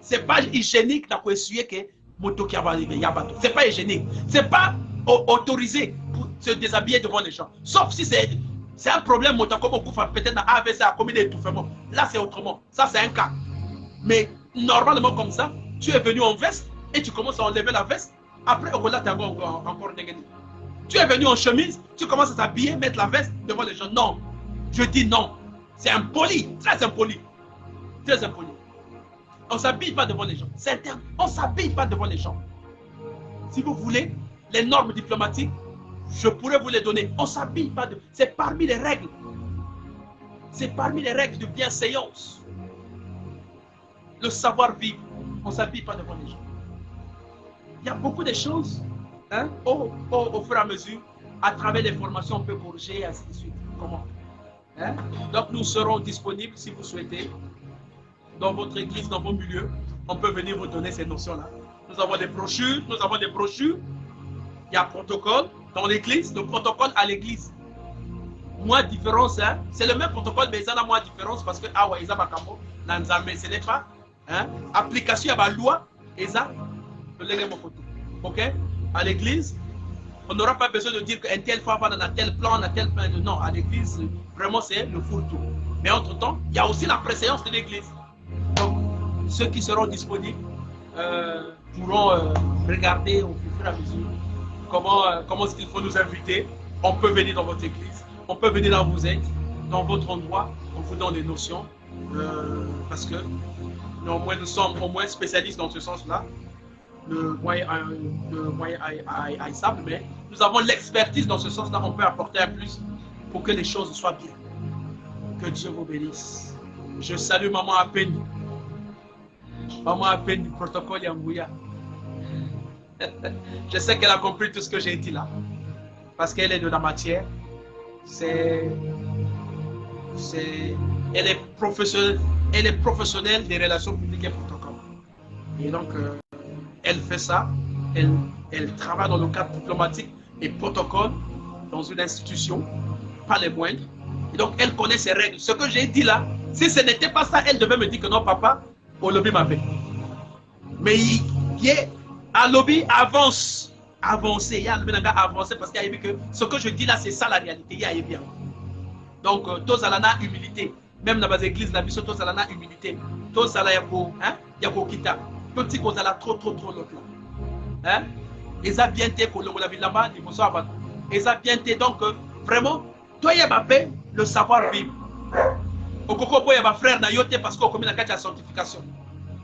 Ce n'est pas hygiénique d'avoir essuyé que moto qui va arriver, c'est pas hygiénique. C'est pas autorisé pour se déshabiller devant les gens. Sauf si c'est un problème, peut-être dans AVC à commis d'étouffement. Là, c'est autrement. Ça, c'est un cas. Mais normalement, comme ça, tu es venu en veste et tu commences à enlever la veste. Après, là, tu es encore négatif. Tu es venu en chemise, tu commences à t'habiller, mettre la veste devant les gens. Non. Je dis non. C'est impoli. Très impoli. Très impoli. On ne s'habille pas devant les gens. C'est interne. On ne s'habille pas devant les gens. Si vous voulez, les normes diplomatiques, je pourrais vous les donner. On ne s'habille pas. C'est parmi les règles. C'est parmi les règles de bienséance. Le savoir-vivre. On ne s'habille pas devant les gens. Il y a beaucoup de choses. Hein, au fur et à mesure, à travers les formations, on peut corriger et ainsi de suite. Comment? Hein? Donc, nous serons disponibles si vous souhaitez. Dans votre église, dans vos milieux, on peut venir vous donner ces notions-là. Nous avons des brochures, il y a protocole dans l'église, le protocole à l'église. Moins différence, hein? C'est le même protocole, mais il y a moins différence parce que, il y a ce n'est pas, hein? Application, il y a la loi, et ça, ok? À l'église, on n'aura pas besoin de dire qu'un tel fois va dans tel plan, non, à l'église, vraiment, c'est le fourre-tout. Mais entre-temps, il y a aussi la préséance de l'église. Donc, ceux qui seront disponibles pourront regarder au fur et à mesure comment est-ce qu'il faut nous inviter. On peut venir dans votre église, on peut venir là où vous êtes, dans votre endroit, on vous donne des notions, parce que néanmoins, nous sommes au moins spécialistes dans ce sens-là. Le moyen est simple, mais nous avons l'expertise dans ce sens-là, on peut apporter un plus pour que les choses soient bien. Que Dieu vous bénisse. Je salue Maman Apeni. Maman Apeni du protocole Yambouya. Je sais qu'elle a compris tout ce que j'ai dit là. Parce qu'elle est de la matière. Elle est professionnelle des relations publiques et protocole. Et donc, elle fait ça. Elle travaille dans le cadre diplomatique et protocole dans une institution, pas les moindres. Et donc, elle connaît ses règles. Ce que j'ai dit là, si ce n'était pas ça, elle devait me dire que non, papa, au lobby m'appelle. Mais un lobby avance. Avancé. Il y a un lobby avancé parce qu'il y a vu que ce que je dis là, c'est ça la réalité. Il y a bien. Donc, tous à la humilité. Même dans les églises, la mission, tous à la humilité. Tous à la yakokita. Petit qu'on a trop l'autre là. Hein? Et ça bien été pour la ville là-bas, il faut savoir. Et ça bien été donc, vraiment, toi, il y a ma paix, le savoir-vivre. Au Koko, il y a ma frère Nayote parce qu'on commet la certification.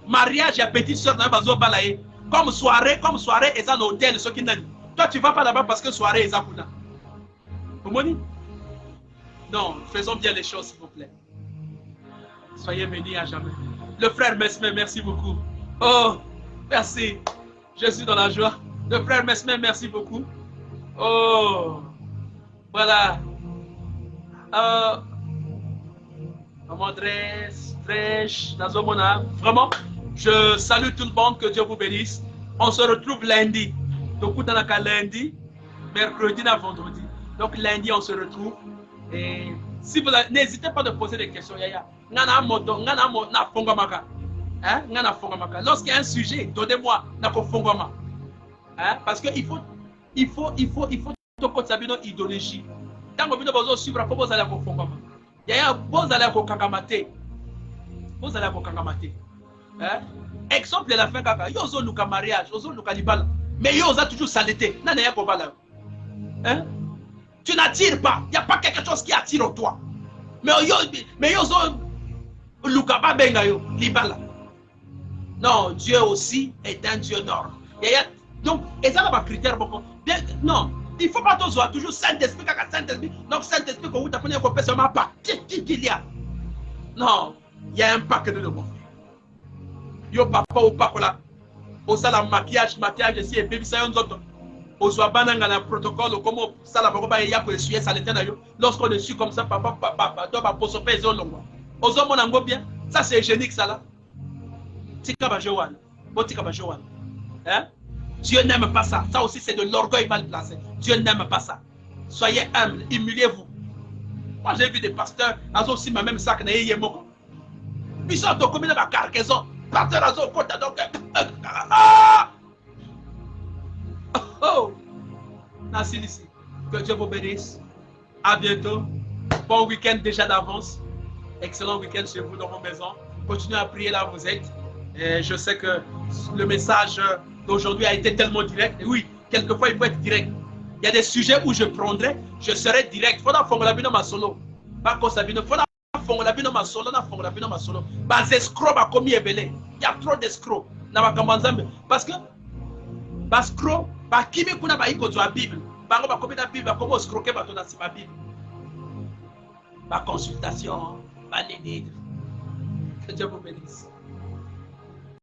Mariage, il y a petite soeur dans le balaye. Comme soirée, et ça, l'hôtel, ceux qui n'ont. Toi, tu ne vas pas là-bas parce que soirée, et ça, vous Non, faisons bien les choses, s'il vous plaît. Soyez bénis à jamais. Le frère Mesmer, merci beaucoup. Oh, merci. Je suis dans la joie. Le frère Mesmer, merci beaucoup. Oh, voilà. Vraiment, je salue tout le monde, que Dieu vous bénisse. On se retrouve lundi. Donc, lundi, mercredi et vendredi. Donc, lundi, on se retrouve. Et si vous n'hésitez pas de poser des questions, Yaya. Lorsqu'il y a un sujet, donnez-moi parce qu'il faut que idéologie. Tant que vous suivre, vous allez Yaya, vous allez exemple la fin kaka, yo zo luka mariage, yo zo luka libala, mais yo za toujours saleté. Nana ya kobala. Tu n'attires pas, il n'y a pas quelque chose qui attire en toi. Mais yo zo luka ba benga yo libala. Non, Dieu aussi est un Dieu norme. Donc, et ça va critère beaucoup. Non, il ne faut pas toujours Saint-Esprit, Saint-Esprit. Donc, Saint-Esprit, quand vous tapez un peu, seulement pas. Qu'il y a. Non, il y a un paquet de monde. Yo papa ou papa là. Au sala maquillage ici et bébé ça yon autres. Au soit bananga na protocole comme ça la papa ya ko essuyer ça l'été na yo. Lorsqu'on est su comme ça papa doit pas poser peso longo. Aux hommes on bien. Ça c'est hygiénique ça là. Tika ba jowan. Botika ba jowan. Hein? Dieu n'aime pas ça. Ça aussi c'est de l'orgueil mal placé. Dieu n'aime pas ça. Soyez humble, humiliez-vous. Moi j'ai vu des pasteurs as aussi ma même sac na yemo. Bisous to comme na cargaison. Pasteur à son côté, donc. Oh! Merci ici. Que Dieu vous bénisse. À bientôt. Bon week-end déjà d'avance. Excellent week-end chez vous dans vos maisons. Continuez à prier là où vous êtes. Et je sais que le message d'aujourd'hui a été tellement direct. Et oui, quelquefois il faut être direct. Il y a des sujets où je prendrai, je serai direct. Il faut faire la vie dans ma solo. Pas comme ça, il faut la vie dans ma solo. Bas escrocs, bah comme il est belé. Il y a trop d'escrocs. Parce que escrocs, bah qui me connaît pas iko la Bible. Bah on va comme la Bible, comment escroquer bah ton ma Bible. Bah consultation, bah les livres. Que Dieu vous bénisse.